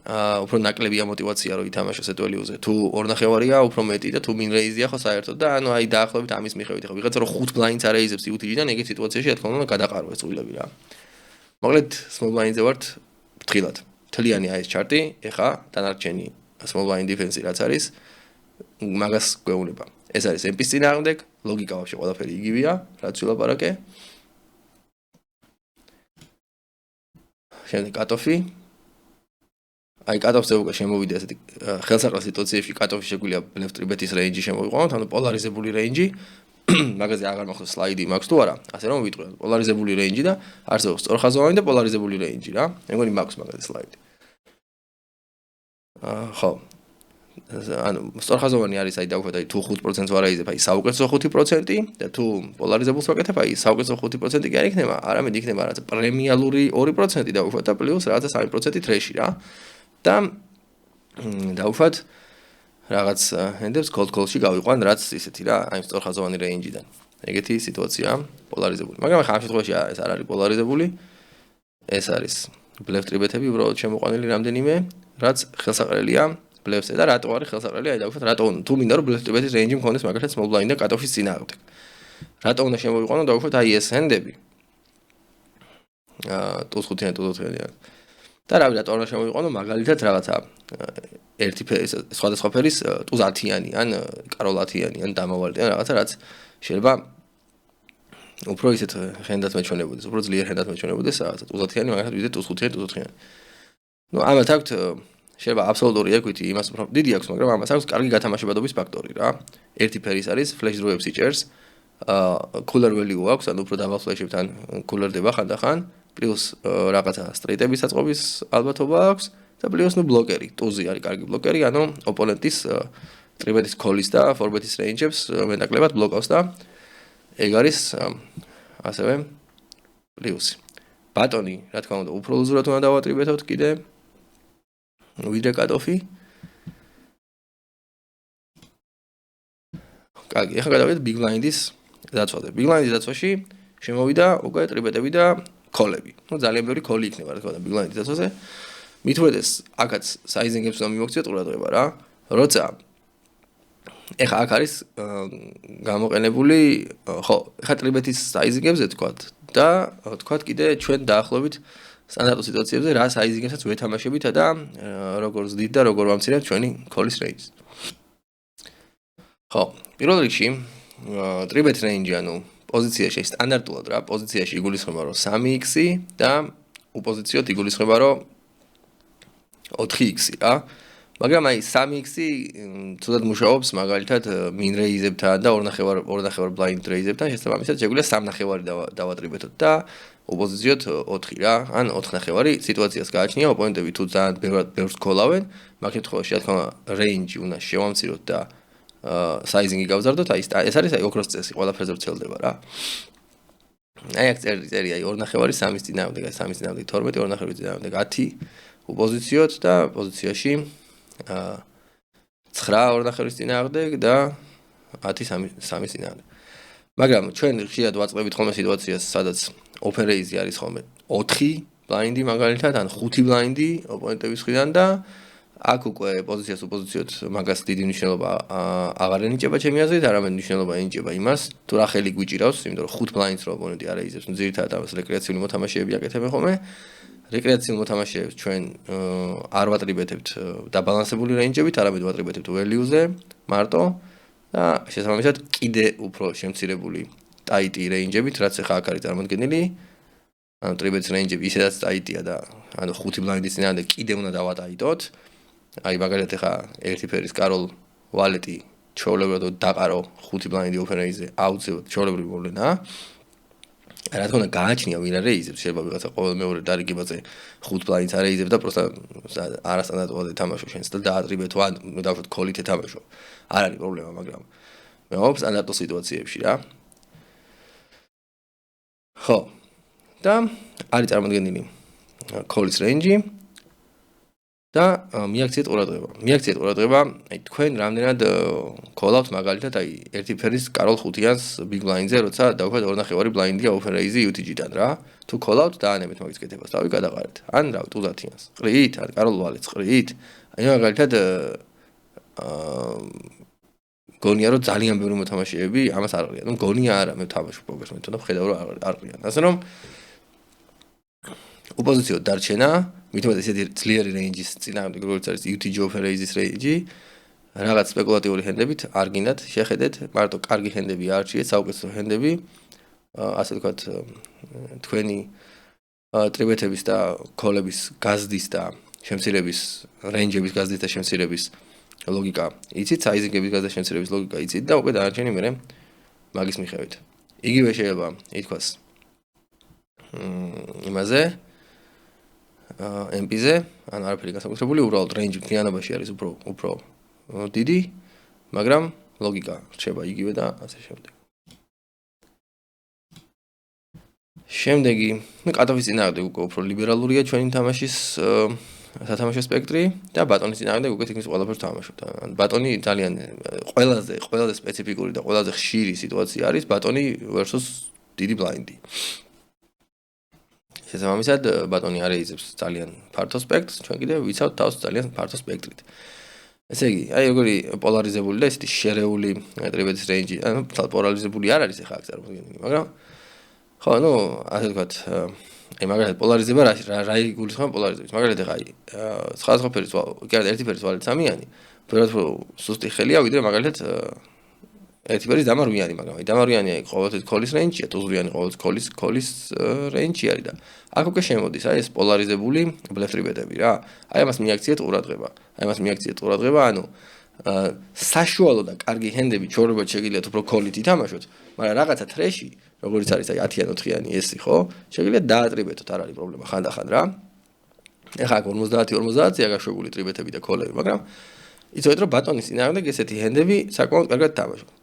უფრო ნაკლებია мотиваცია რომ ითამაშო set value-ზე. თუ 2.5-არია, უფრო მეტი და თუ min raise-ია ხო საერთოდ და ანუ აი დაახლოებით ამის მიხედვით ხო ვიღაცა რომ 5 ბლაინდს არეიზებს UTG-დან ეგეთ სიტუაციაში რა თქმა უნდა გადაყარო ეს წვილები რა. მოკლედ small blind-ზე ვართ ფრთხილად. თლიანი აი ეს ჩარტი, ეხა დანარჩენი small blind defense-ი რაც არის, მაგას გვეუბნება. ეს არის MP-ის წინააღმდეგ, ლოგიკა ვაფშე ყველაფერი იგივეა, რაც ვილაპარაკე. შემდეგ cut-off-ი. აი cut-off-ზე უკვე შემოვიდა ესეთი ხელსაყრელ სიტუაციებში cut-off-ი შეგვიძლია bluff tribet-ის რეინჯი შემოვიყვანოთ, ანუ პოლარიზებული რეინჯი. მაგაზე აღარ მახსოვს სლაიდი მაქვს თუ არა, ასე რომ ვიტყვი, პოლარიზებული რეინჯი და არსებობს სწორხაზოვანი და პოლარიზებული რეინჯი რა. მეგონი მაქვს მაგაზე სლაიდი. ხო. ანუ სწორხაზოვანი არის აი დავუშვათ აი თუ 5% ვარაიზებ, აი საუკეთესო 5% და თუ პოლარიზებულს ვაკეთებ, აი საუკეთესო 5% კი არ იქნება, არამედ იქნება რაღაც პრემიალური 2% დავუშვათ და პლუს რაღაცა 3% თრეში რა. და დავუშვათ რაღაც ჰენდებს cold call-ში გავიყვან რაც ისეთი რა, აი სწორხაზოვანი რეინჯიდან. ეგეთი სიტუაციაა პოლარიზებული. მაგრამ ახლა ამ შემთხვევაში ეს არ არის პოლარიზებული. ეს არის bluff tribet-ები უბრალოდ შემოყვანილი რამდენიმე, რაც ხელსაყრელია bluff-ზე და რატო არის ხელსაყრელი? აი დავუშვათ რატო თუ მინდა რომ bluff tribet-ის რეინჯი მქონდეს მაგალითად small blind და cut-off-ის წინააღმდეგ. რატო უნდა შემოვიყვანო დავუშვათ აი ეს ჰენდები. ტუს 5-იანი, ტუს 4-იანი. და რავი რატო უნდა შემოვიყვანო მაგალითად რაღაცა ერთი ფერის სხვადასხვა ფერის ტუს 10-იანი ან კაროლ 10-იანი ან დამავალდი ან რაღაცა რაც შეიძლება უფრო ისეთ ჰენდად მეჩვენებოდეს, უფრო ძლიერ ჰენდად მეჩვენებოდეს რაღაცა ტუს 10-იანი მაგალითად ვიდრე ტუს 5-იანი, ტუს 4-იანი. ნუ ამათ აქვთ შეიძლება აბსოლუტური equity იმას უფრო დიდი აქვს, მაგრამ ამას აქვს კარგი გათამაშებადობის ფაქტორი რა. ერთი ფერის არის flash draw-ებს იჭერს, cooler value აქვს, ანუ უფრო დაბალ flash-ებთან cooler-დება ხანდახან. პლუს რაღაცა სტრეიტების საწყობის ალბათობა აქვს და პლუს ნუ ბლოკერი, ტუზი არის კარგი ბლოკერი, ანუ ოპონენტის ტრიბეთის ქოლის და ფორბეთის რეინჯებს მეტაკლებად ბლოკავს და ეგ არის ასევე პლუსი. ბატონი, რა თქმა უნდა, უფრო ლუზურად უნდა დავატრიბეთოთ კიდე ვიდრე კატოფი. კარგი, ახლა გადავიდეთ big blind-ის დაცვაზე. big blind-ის დაცვაში შემოვიდა უკვე ტრიბეტები და ქოლები. ნუ ძალიან ბევრი ქოლი იქნება, რა თქმა უნდა, big blind-ის დაცვაზე. მით უმეტეს აქაც საიზინგებს უნდა მივაქციოთ ყურადღება რა. როცა ეხა აქ არის გამოყენებული, ხო, ეხა ტრიბეთის საიზინგებზე თქვათ და თქვათ კიდე ჩვენ დაახლოებით სტანდარტულ სიტუაციებზე რა საიზინგებსაც ვეთამაშებით და როგორ ზდით და როგორ ვამცირებთ ჩვენი ქოლის რეინჯს. ხო, პირველ რიგში ტრიბეთ რეინჯი, ანუ პოზიციაში სტანდარტულად რა, პოზიციაში იგულისხმება რომ 3x-ი და უპოზიციოდ იგულისხმება რომ 4x-ი რა. მაგრამ აი 3x-ი თუდად მუშაობს მაგალითად min raise-ებთან და 2.5 blind raise-ებთან, შესაბამისად შეგვიძლია 3.5 დავატრიბეთოთ და უპოზიციოდ 4 რა, ან 4.5 სიტუაციას გააჩნია ოპონენტები თუ ძალიან ბევრს ქოლავენ, მაგ შემთხვევაში რა თქმა უნდა range უნდა შევამციროთ და sizing-ი გავზარდოთ, აი ეს არის აი ოქროს წესი, ყველაფერზე ვრცელდება რა. აი აქ წერი აი 2.5 3-ის წინააღმდეგ, 3-ის წინააღმდეგ 12, 2.5 წინააღმდეგ 10 უპოზიციოდ და პოზიციაში 9 2.5 წინააღმდეგ და 10 3-ის წინააღმდეგ. მაგრამ ჩვენ ხშირად ვაწყდებით ხოლმე სიტუაციას, სადაც open raise-ი არის ხოლმე 4 blind-ი მაგალითად, ან 5 blind-ი ოპონენტების მხრიდან და აქ უკვე პოზიციას უპოზიციოდ მაგას დიდი მნიშვნელობა აღარ ენიჭება ჩემი აზრით, არამედ მნიშვნელობა ენიჭება იმას, თუ რა ხელი გვიჭირავს, იმიტომ რომ 5 blind-ს რო ოპონენტი არ აიზებს, ძირითადად ამას რეკრეაციული მოთამაშეები აკეთებენ ხოლმე. რეკრეაციულ მოთამაშეებს ჩვენ არ ვატრიბეთებთ დაბალანსებული რეინჯებით, არამედ ვატრიბეთებთ value-ზე მარტო და შესაბამისად კიდე უფრო შემცირებული tight რეინჯებით, რაც ახლა აქ არის წარმოდგენილი. ანუ ტრიბეთის რეინჯები ისედაც tight-ია და ანუ 5 blind-ის წინააღმდეგ კიდე უნდა დავატაიტოთ. აი მაგალითად ახლა ერთი ფერის კაროლ ვალეტი ჩვეულებრივად დაყარო 5 blind-ი open raise-ზე, აუცილებლად ჩვეულებრივი მოვლენაა. რა თქმა უნდა გააჩნია ვინ არ რეიზებს, შეიძლება ვიღაცა ყოველ მეორე დარიგებაზე 5 blind-ს არ რეიზებს და პროსტა არასტანდარტულად ეთამაშო შენს და დაატრიბეთო ან დავუშვათ ქოლით ეთამაშო. არ არის პრობლემა, მაგრამ მე ვამბობ სტანდარტულ სიტუაციებში რა. ხო. და არის წარმოდგენილი ქოლის რეინჯი და მიაქციეთ ყურადღება, აი თქვენ რამდენად ქოლავთ მაგალითად აი ერთი ფერის კაროლ 5-იანს big blind-ზე, როცა დავუშვათ 2.5 blind-ია open raise-ი UTG-დან რა. თუ ქოლავთ დაანებეთ მაგის კეთებას, დავი გადაყარეთ. ან რა, ტუზათიანს. ყრით, ან კაროლ ვალეტს ყრით. აი მაგალითად გონია რომ ძალიან ბევრი მოთამაშეები ამას არ ყრიან. ნუ გონია არა, მე ვთამაშობ პოკერს, მე თვითონ ვხედავ რომ არ ყრიან. ასე რომ უპოზიციოდ დარჩენა, მით უმეტეს ესეთი ძლიერი რეინჯის წინააღმდეგ, როგორც არის UTG open raise-ის რეინჯი, რაღაც სპეკულატიური ჰენდებით არ გინდათ, შეხედეთ, მარტო კარგი ჰენდები არჩიეთ, საუკეთესო ჰენდები, ასე ვთქვათ, თქვენი ტრიბეთების და ქოლების გაზდის და შემცირების რეინჯების გაზდის და შემცირების ლოგიკა იცით, საიზინგების გაზდა შემცირების ლოგიკა იცით და უკვე დაარჩენი მე მაგის მიხედვით. იგივე შეიძლება ითქვას იმაზე MP-ზე, ან არაფერი განსაკუთრებული, უბრალოდ range მთლიანობაში არის უფრო დიდი, მაგრამ ლოგიკა რჩება იგივე და ასე შემდეგ. შემდეგი, კატოფის წინააღმდეგ უკვე უფრო ლიბერალურია ჩვენი თამაშის სათამაშო სპექტრი და ბატონის წინააღმდეგ უკვე თითქმის ყველაფერს თამაშობთ. ბატონი ძალიან ყველაზე სპეციფიკური და ყველაზე ხშირი სიტუაცია არის ბატონი versus დიდი ბლაინდი. შესაბამისად ბატონი არ ეიზებს ძალიან ფართო სპექტრს, ჩვენ კიდევ ვიცავთ თავს ძალიან ფართო სპექტრით. ესე იგი, აი როგორი პოლარიზებული და ესეთი შერეული ტრიბეთის რეინჯი, ანუ პოლარიზებული არ არის ახლა აქ წარმოდგენილი, მაგრამ ხო, ნუ ასე ვთქვათ, აი მაგალითად პოლარიზება რა იგულისხმება პოლარიზების. მაგალითად ახლა აი სხვადასხვა ფერის, კი არა ერთი ფერის ვალეთ სამიანი, ბევრად სუსტი ხელია, ვიდრე მაგალითად ერთი ფერის დამარვიანი, მაგრამ აი დამარვიანი აი ყოველთვის ქოლის რეინჯია, თუზრიანი ყოველთვის ქოლის რეინჯი არის და აქ უკვე შემოდის აი ეს პოლარიზებული ბლეფ ტრიბეტები რა. აი ამას მიაქციეთ ყურადღება, ანუ საშუალო და კარგი ჰენდები ჩვეულებრივ შეგიძლიათ უფრო ქოლით ითამაშოთ, მაგრამ რაღაცა ტრეში, როგორც არის აი 10-იან 4-იანი ესი, ხო? შეგიძლიათ დაატრიბეთოთ, არ არის პრობლემა ხანდახან რა. ეხლა 50-50-ია გაშვებული ტრიბეტები და ქოლები, მაგრამ იცოდეთ რომ ბატონის წინააღმდეგ ესეთი ჰენდები საკმაოდ კარგად თამაშობს.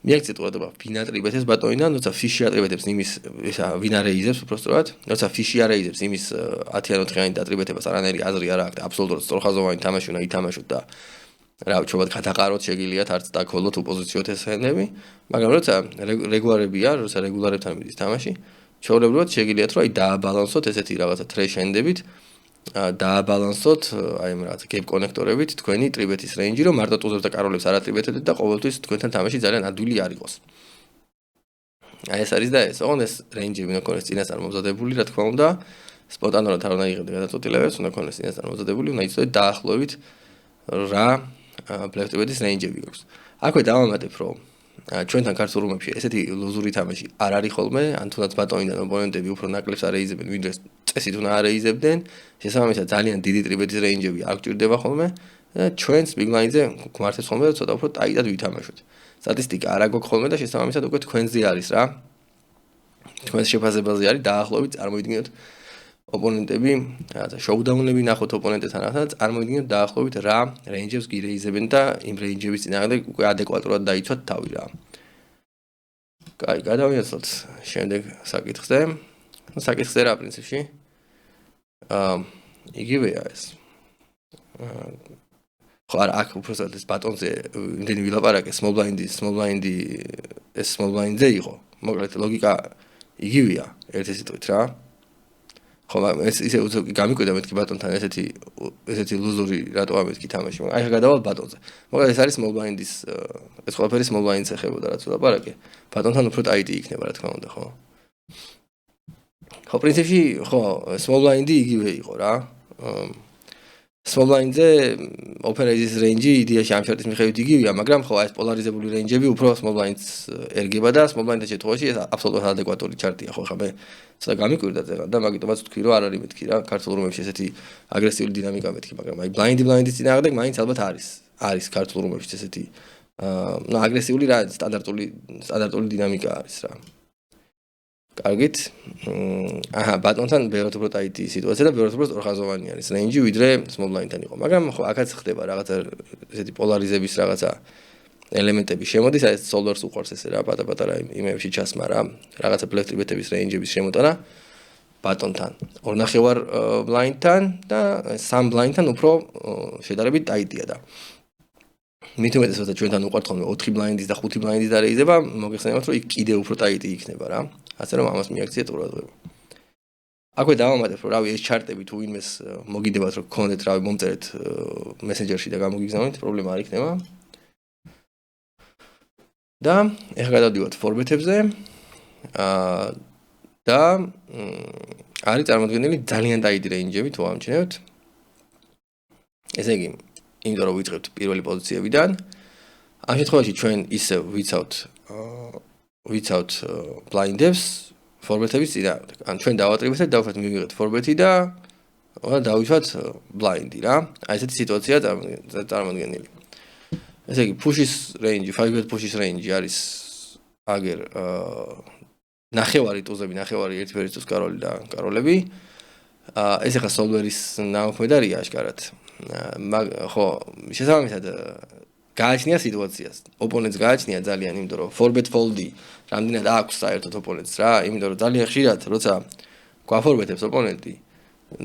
მიაქცეთ ყურადღება, ვინ ატრიბეთებს ბატონიდან, როცა ფიში ატრიბეთებს იმის ისა ვინ არეიზებს უბრალოდ, როცა ფიში არეიზებს იმის 10-4-იანი დატრიბეთებას არანაირი აზრი არ აქვს და აბსოლუტურად სწორხაზოვანი თამაში უნდა ითამაშოთ და რა ვთქვათ, გადაყაროთ შეგიძლიათ არც დაქოლოთ უპოზიციოთ ეს ჰენდები, მაგრამ როცა რეგულარებია, როცა რეგულარებთან მიდის თამაში, ჩვეულებრივად შეგიძლიათ რომ აი დააბალანსოთ ესეთი რაღაცა ტრეშ ჰენდებით, დააბალანსოთ აი ამ რაღაცა გეპ კონექტორებით თქვენი ტრიბეთის რეინჯი, რომ მარტო ტუზებს და კაროლებს არ ატრიბეთებდეთ და ყოველთვის თქვენთან თამაში ძალიან ადვილი არ იყოს. აი ეს არის და ეს, ოღონდ ეს რეინჯები უნდა ქონდეს წინასწარ მომზადებული, რა თქმა უნდა, სპონტანურად არ უნდა იღებდეთ გადაწყვეტილებებს, უნდა ქონდეს წინასწარ მომზადებული, უნდა იცოდეთ დაახლოებით რა ბლეფ ტრიბეთის რეინჯები აქვს. აქვე დავამატებ, რომ ჩვენთან ქართულ რომებში ესეთი ლოზური თამაში არ არის ხოლმე, ან თუნდაც ბატონიდან ოპონენტები უფრო ნაკლებს არეიზებენ, ვიდრე წესით უნდა არეიზებდნენ, შესაბამისად ძალიან დიდი ტრიბეთის რეინჯები არ გვჭირდება ხოლმე და ჩვენს big line-ზე გვმართებს ხოლმე და ცოტა უფრო ტაიტად ვითამაშოთ. სტატისტიკა არ აგვაქვს ხოლმე და შესაბამისად უკვე თქვენზე არის რა. თქვენს შეფასებაზე არის დაახლოებით წარმოიდგინოთ ოპონენტები, რაღაცა შოუდაუნები ნახოთ ოპონენტებთან რაღაცა, წარმოიდგინოთ დაახლოებით რა რეინჯებს გირეიზებენ და იმ რეინჯების წინააღმდეგ უკვე ადეკვატურად დაიცვათ თავი რა. კაი, გადავინაცვლოთ შემდეგ საკითხზე. საკითხზე რა პრინციპში? იგივეა ეს. ხო არა, აქ უბრალოდ ეს ბატონზე იმდენი ვილაპარაკე, small blind-ი ეს small blind-ზე იყო. მოკლედ ლოგიკა იგივეა ერთი სიტყვით რა. ხო, ეს ისე გამიკვირდა მეთქი ბატონთან ესეთი ლუზური რატო ამეთქი თამაში. აი ხა გადავალ ბატონზე. მოკლედ ეს არის small blind-ის ეს ყველაფერი small blind-ს ეხებოდა რაც ვილაპარაკე. ბატონთან უფრო ტაიტი იქნება რა თქმა უნდა, ხო? ხო, პრინციპში ხო, small blind-ი იგივე იყო რა. small blind-ზე open raise-ის რეინჯი იდეაში ამ შარტის მიხედვით იგივეა, მაგრამ ხო, აი ეს პოლარიზებული რეინჯები უფრო small blind-ს ერგება და small blind-ის შემთხვევაში ეს აბსოლუტურად ადეკვატური ჩარტია, ხო, ხა მე ცოტა გამიკვირდა წერა და მაგიტომაც ვთქვი, რომ არ არის მეთქი რა, ქართულ რომებში ესეთი აგრესიული დინამიკა მეთქი, მაგრამ აი blind-ის წინააღმდეგ მაინც ალბათ არის ქართულ რომებში ესეთი აგრესიული რა, სტანდარტული დინამიკა არის რა. კარგით. აჰა, ბატონთან ბევრად უფრო ტაიტი სიტუაცია და ბევრად უფრო სწორხაზოვანი არის რეინჯი, ვიდრე small blind-თან იყო. მაგრამ ხო, აქაც ხდება რაღაცა ესეთი პოლარიზების რაღაცა ელემენტები შემოდის, აი ეს solvers უყვარს ესე რა, პატარ-პატარა იმებში ჩასმა რა, რაღაცა bluff ტრიბეთების რეინჯების შემოტანა ბატონთან. 2.5 blind-თან და 3 blind-თან უფრო შედარებით ტაიტია და მით უმეტესად ჩვენთან უყვართ ხოლმე 4 blind-ის და 5 blind-ის დარეიზება, მოგეხსენებათ რომ იქ კიდე უფრო ტაიტი იქნება რა. ასე რომ ამას მიაქციეთ ყურადღება. აქვე დავამატებ რომ რავი ეს ჩარტები თუ ვინმეს მოგიდებათ რომ გქონდეთ რავი მომწერეთ მესენჯერში და გამოგიგზავნით, პრობლემა არ იქნება. და ეხლა გადავდივართ ფორბეთებზე. და არის წარმოდგენილი ძალიან ტაიტი რეინჯები თუ ამჩნევთ. ესე იგი, იმიტომ რომ ვიწყებთ პირველი პოზიციებიდან, ამ შემთხვევაში ჩვენ ისევ ვიცავთ blind-ებს ფორბეთების წინააღმდეგ. ან ჩვენ დავატრიბეთ და დავუშვათ მივიღეთ ფორბეთი და დავუშვათ blind-ი რა. აი ესეთი სიტუაცია წარმოდგენილი. ესე იგი, push-ის range, 5-bet push-ის range არის აგერ ნახევარი ტუზები, ნახევარი ერთი ფერის კაროლი და კაროლები. ეს ახლა solver-ის ნამოქმედარია აშკარად. ხო, შესაბამისად გააჩნია სიტუაციას. ოპონენტს გააჩნია ძალიან, იმიტომ რომ 4-bet fold-ი რამდენად აქვს საერთოდ ოპონენტს რა, იმიტომ რომ ძალიან ხშირად როცა გვაფორბეთებს ოპონენტი,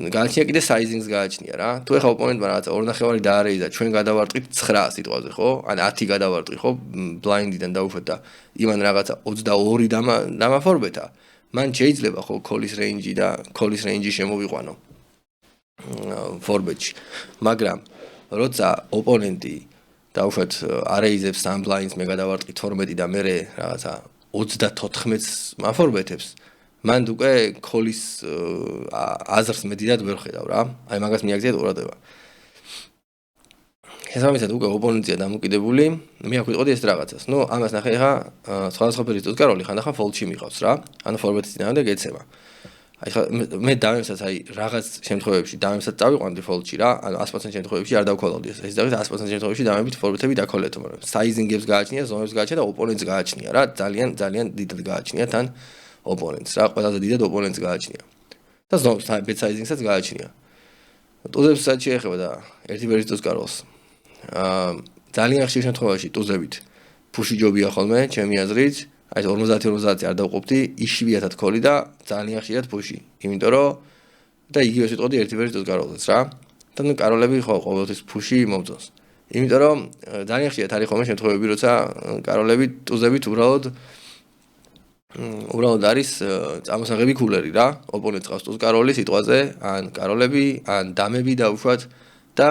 გააჩნია კიდე sizing-ს გააჩნია რა. თუ ეხლა ოპონენტმა რაღაცა 2.5 დაარეიზა, ჩვენ გადავარტყით 9 სიტყვაზე, ხო? ან 10 გადავარტყი, ხო? blind-დან დავუშვათ და იმან რაღაცა 22 დამაფორბეთა. მან შეიძლება ხო call-ის range-ი და call-ის range-ი შემოვიყვანო. ფორბეთში. მაგრამ როცა ოპონენტი დავუშვათ არეიზებს ამ blind-ს მე გადავარტყი 12 და მე რაღაცა 34-ს მაფორბეთებს. მან უკვე call-ის აზრს მეტად ვერ ხედავ რა. აი მაგას მიაგზიეთ ყურადღება. შესაბამისად უკვე ოპონენტია დამოკიდებული, მე აქ ვიტყოდი ეს რაღაცას. ნუ ამას ნახე ხა სხვადასხვა ფერის ტუზკაროლი ხანდახან fold-ში მიყავს რა. ანუ ფორბეთის წინააღმდეგ ეცემა. აი ხა მე დავემსაც აი რაღაც შემთხვევებში დავემსაც წავიყვანდი fold-ში რა. ანუ 100% შემთხვევებში არ დავქოლავდი ეს. ეს დავით 100% შემთხვევებში დავებით ფორბეთები დაქოლეთო, მაგრამ sizing-ებს გააჩნია, ზონებს გააჩნია და ოპონენტს გააჩნია რა. ძალიან დიდად გააჩნია თან ოპონენტს რა, ყველაზე დიდად ოპონენტს გააჩნია. და bet sizing-საც გააჩნია. ტუზებსაც შეეხება და ერთი ფერის ტუზკაროლს ძალიან ხშირ შემთხვევაში ტუზებით ფუში ჯობია ხოლმე, ჩემი აზრით, აი 50-50 არ დავყოფდი, იშვიათად ქოლი და ძალიან ხშირად ფუში. იმიტომ რომ და იგივე ვიტყოდი ერთივერის ტუზ კაროლებს რა. და ნუ კაროლები ხო ყოველთვის ფუში მომწონს. იმიტომ რომ ძალიან ხშირად არის ხოლმე შემთხვევები, როცა კაროლები ტუზებით უბრალოდ არის წამოსაღები ქულერი რა. ოპონენტს ყავს ტუზ კაროლი სიტყვაზე, ან კაროლები, ან დამები დაუშვათ და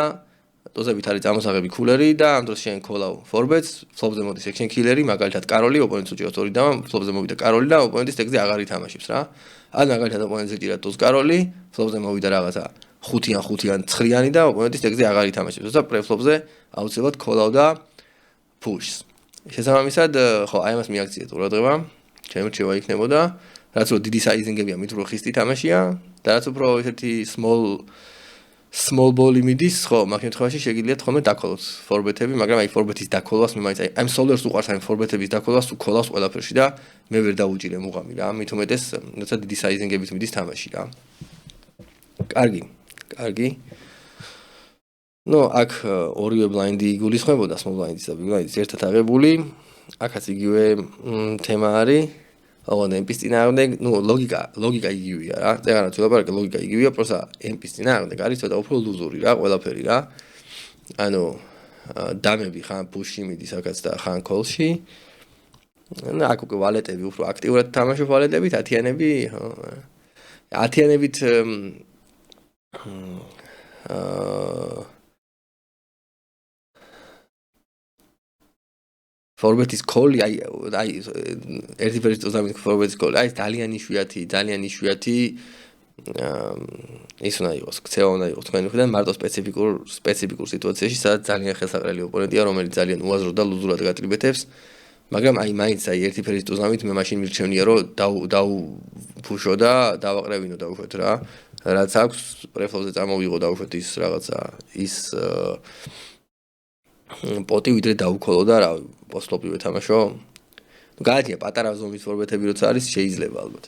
ტუზებით არის წამოსაღები ქულერი და ამ დროს შენ ქოლავ ფორბეტს, ფლოპზე მოდის ექშენ კილერი, მაგალითად კაროლი, ოპონენტს უჭირავს ორი დამ, ფლოპზე მოვიდა კაროლი და ოპონენტის ტექზე აღარ ითამაშებს რა. ან მაგალითად ოპონენტს ეჭირა ტუზ კაროლი, ფლოპზე მოვიდა რაღაცა 5-ან 9-იანი და ოპონენტის ტექზე აღარ ითამაშებს. თუმცა პრეფლოპზე აუცილებლად ქოლავ და ფუშს. შესაბამისად, ხო, აი ამას მიაქციეთ ყურადღება. ჩემი რჩევა იქნებოდა, რაც უფრო დიდი საიზინგებია, მით უფრო ხისტი თამაშია და რაც უფრო ესეთი small ball-ი მიდის, ხო, მაგ შემთხვევაში შეგიძლიათ ხოლმე დაქოლოთ ფორბეტები, მაგრამ აი ფორბეტის დაქოლვას მე მაინც აი solvers უყვარს აი ფორბეტების დაქოლვას, თუ ქოლავს ყველაფერში და მე ვერ დაუჭირე მუღამი რა, მით უმეტეს, როცა დიდი საიზინგებით მიდის თამაში რა. კარგი. ნუ აქ ორივე ბლაინდი იგულისხმებოდა, small blinds და big blinds ერთად აღებული. აქაც იგივე თემა არის. ოღონდ MP-ს წინააღმდეგ, ნუ ლოგიკა იგივეა რა. წეგანა თუ ლაპარაკი ლოგიკა იგივეა, პროსა MP-ს წინააღმდეგ არის ცოტა უფრო ლუზური რა, ყველაფერი რა. ანუ დამები ხან ფუში მიდის აქაც და ხან კოლში. ნუ აქ უკვე ვალეტები უფრო აქტიურად თამაშობ ვალეტებით, 10-იანებით ფორბეტის ქოლი აი ერთი ფერის ტუზამით ფორბეტის ქოლი აი ძალიან იშვიათი ის უნდა იყოს ქცევა უნდა იყოს თქვენი მხრიდან მარტო სპეციფიკურ სიტუაციაში სადაც ძალიან ხელსაყრელი ოპონენტია რომელიც ძალიან უაზრო და ლუზურად გატრიბეთებს მაგრამ აი მაინც აი ერთი ფერის ტუზამით მე მაშინ მირჩევნია რომ დაუფუშო და დავაყრევინო დაუშვეთ რა რაც აქვს პრეფლოპზე წამოვიღო დაუშვეთ ის რაღაცა ის პოტი ვიდრე დაუქოლო და რა პოსტლოპივე თამაშო. ნუ გააჩნია პატარა ზომის ფორბეტები როცა არის შეიძლება ალბათ.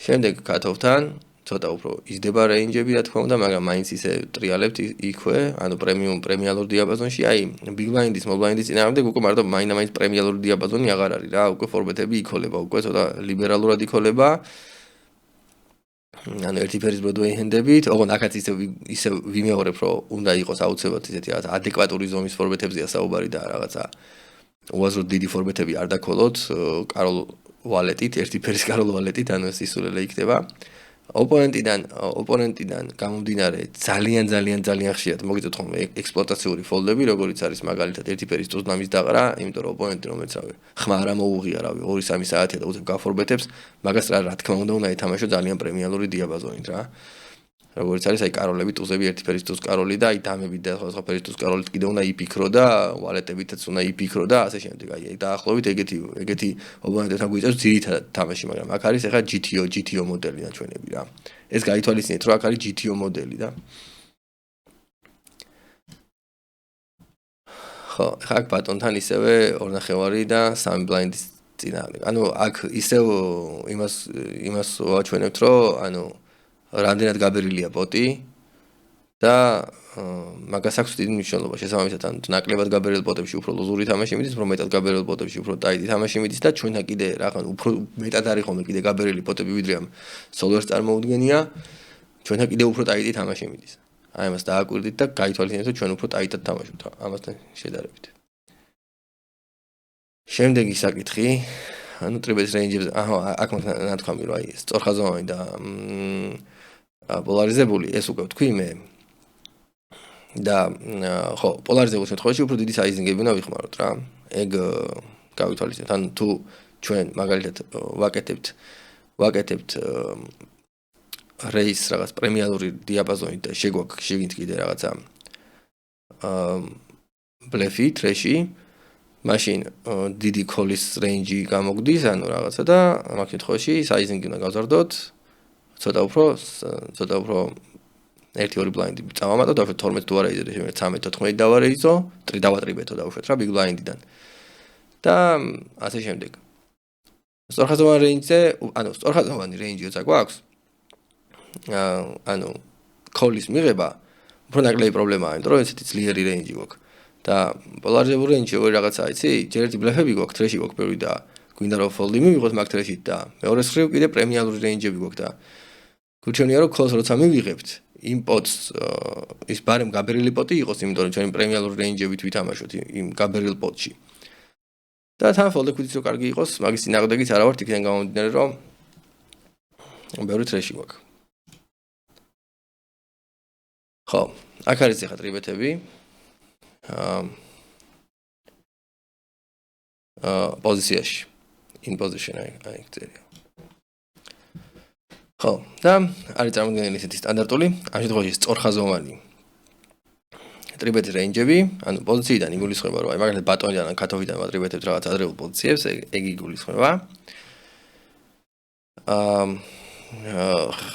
შემდეგ კატოვთან ცოტა უფრო იზრდება რეინჯები რა თქმა უნდა, მაგრამ მაინც ისე ტრიალებთ იქვე, ანუ პრემიალურ დიაპაზონში, აი big blind-ის, small blind-ის წინააღმდეგ უკვე მარტო მაინც პრემიალური დიაპაზონი აღარ არის რა, უკვე ფორბეტები იქოლება, უკვე ცოტა ლიბერალურად იქოლება. ანუ ერთი ფერის ბროდვეი ჰენდებით, ოღონდ აქაც ისე ვიმეორებ, რომ უნდა იყოს აუცილებლად ისეთი რაღაც ადეკვატური ზომის ფორბეტებზია საუბარი და რაღაცა უაზროდ დიდი ფორბეტები არ დაქოლოთ, კაროლ ვალეტით, ერთი ფერის კაროლ ვალეტით, ანუ ეს ისულელე იქნება. ოპონენტიდან გამომდინარე ძალიან ხშირად მოგიწევთ ხოლმე ექსპლოატაციური ფოლდები, როგორიც არის მაგალითად ერთი ფერის ტუზნამის დაყრა, იმიტომ რომ ოპონენტი რომელიც რავი, ხმა არ ამოუღია რავი 2-3 საათია და უცებ გაფორბეტებს, მაგას რა თქმა უნდა ეთამაშო ძალიან პრემიალური დიაპაზონით რა. როგორც არის აი კაროლები, ტუზები, ერთი ფერის ტუზ კაროლი და აი დამები და სხვა ფერის ტუზ კაროლით კიდე უნდა იფიქრო და ვალეტებითაც უნდა იფიქრო და ასე შემდეგ. აი დაახლოებით ეგეთი ოპონენტებთან გვიწევს ძირითადად თამაში, მაგრამ აქ არის ახლა GTO მოდელი ნაჩვენები რა. ეს გაითვალისწინეთ, რომ აქ არის GTO მოდელი და ხო, ახლა აქ ბატონთან ისევე 2.5 და 3 ბლაინდის წინააღმდეგ. ანუ აქ ისევ იმას ვაჩვენებთ, რომ ანუ რამდენად გაბერილია პოტი და მაგას აქვს დიდი მნიშვნელობა. შესაბამისად, ანუ ნაკლებად გაბერილ პოტებში უფრო ლუზური თამაში მიდის, უფრო მეტად გაბერილ პოტებში უფრო ტაიტი თამაში მიდის და ჩვენთან კიდე რაღაც უფრო მეტად არის ხოლმე კიდე გაბერილი პოტები ვიდრე ამ solvers წარმოუდგენია, ჩვენთან კიდე უფრო ტაიტი თამაში მიდის. აი ამას დააკვირდით და გაითვალისწინეთ, რომ ჩვენ უფრო ტაიტად თამაშობთ ამასთან შედარებით. შემდეგი საკითხი ანუ ტრიბელის რეინჯებზე, აქ ნათქვამი რომ აი სწორხაზოვანი და პოლარიზებული ეს უკვე ვთქვი მე და ხო პოლარიზებულ შემთხვევაში უფრო დიდი საიზინგები უნდა ვიხმაროთ რა ეგ გავითვალისწინეთ ანუ თუ ჩვენ მაგალითად ვაკეთებთ რეის რაღაც პრემიალური დიაპაზონით და შეგვაქვს კიდე რაღაცა ბლეფი ტრეში მაშინ დიდი კოლის რეინჯი გამოგდის ანუ რაღაცა და მაგ შემთხვევაში საიზინგი უნდა გავზარდოთ ცოტა უფრო 1-2 ბლაინდი წავამატო და 12 თუ არა იზრდე 13-14 დავარეიზო, დავატრიბეთო დაუშვეთ რა big blind-დან. და ასე შემდეგ. სწორხაზოვანი რეინჯზე, ანუ სწორხაზოვანი რეინჯი როცა გვაქვს, ანუ calls მიღება უფრო ნაკლები პრობლემაა, იმიტომ რომ ესეთი ძლიერი range გვაქვს. და polarizable range როგორ რაღაცა იცი? ჯერ ერთი ბლეფები გვაქვს, თრეში გვაქვს პირველი და გვინდა რომ fold-ი მივიღოთ მაგ თრეშით და მეორე მხრივ კიდე პრემიალური range-ები გვაქვს და გურჩევნია რომ calls როცა მივიღებთ, იმ პოტს ის ბარემ გაბერილი პოტი იყოს, იმიტომ რომ ჩვენი პრემიალური range-ებით ვითამაშოთ იმ გაბერილ პოტში. და თან fold equity რო კარგი იყოს, მაგის წინააღმდეგიც არა ვართ იქიდან გამომდინარე რომ ბევრი თრეში გვაქვს. ხო, აქ არის ახლა ტრიბეთები. პოზიციაში. In position აი წერია. ხო, და არის წარმოქმნილი ესეთი სტანდარტული, ამ შემთხვევაში სწორხაზოვანი ტრიბეთის რეინჯები, ანუ პოზიციიდან იგულისხმება, რომ აი მაგალითად ბატონიდან ან ქათოვიდან ვატრიბეთებთ რაღაც ადრეულ პოზიციებს, ეგ იგულისხმება.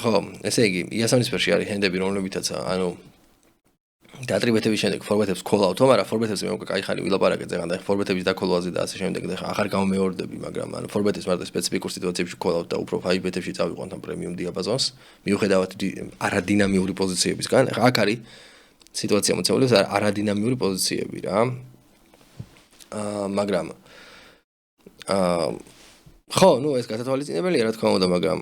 ხო, ესე იგი, იასამნისფერში არის ჰენდები, რომლებითაც ანუ დატრიბეთების შემდეგ ფორმატებს call-out-ო, მაგრამ ფორმატებს მე უკვე კაი ხანი ვილაპარაკეთ, ზეგან და ფორმატების დაკოლვაზე და ასე შემდეგ და ახარ გამომეორდები, მაგრამ ანუ ფორმატებს მარტო სპეციფიკურ სიტუაციებში call-out და უფრო ფაიბეთებში წავიყვანთ ამ პრემიუმ დიაპაზონს, მიუხედავად არადინამიური პოზიციებისგან. ახლა აქ არის სიტუაცია მოცემული, არადინამიური პოზიციები რა. მაგრამ ხო, ნუ ეს გასათვალისწინებელია რა თქმა უნდა, მაგრამ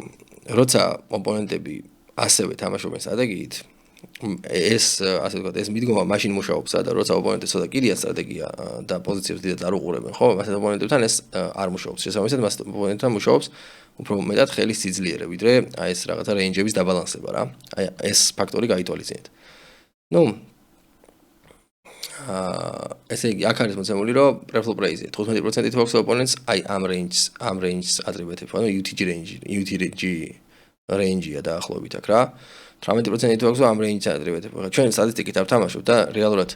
როცა ოპონენტები ასევე თამაშობენ სტრატეგიით, ეს ასე ვთქვათ, ეს მიდგომა მაშინ მუშაობს და როცა ოპონენტი ცოტა კიდია სტრატეგია და პოზიციებს დიდად არ უყურებენ, ხო? მასეთ ოპონენტებთან ეს არ მუშაობს. შესაბამისად, მას ოპონენტთან მუშაობს უფრო მეტად ხელის სიძლიერე, ვიდრე აი ეს რაღაცა რეინჯების დაბალანსება რა. აი ეს ფაქტორი გაითვალისწინეთ. ნუ ესე იგი, აქ არის მოცემული, რომ preferable price-ი 15%-ით გვაქვს ოპონენტს, აი ამ range-ს ატრიბეთებს, ანუ UTG range-ია დაახლოებით აქ რა. 18%-ით გვაქვს ამ range-ს ატრიბეთებს. ჩვენ სტატისტიკით არ ვთამაშობთ და რეალურად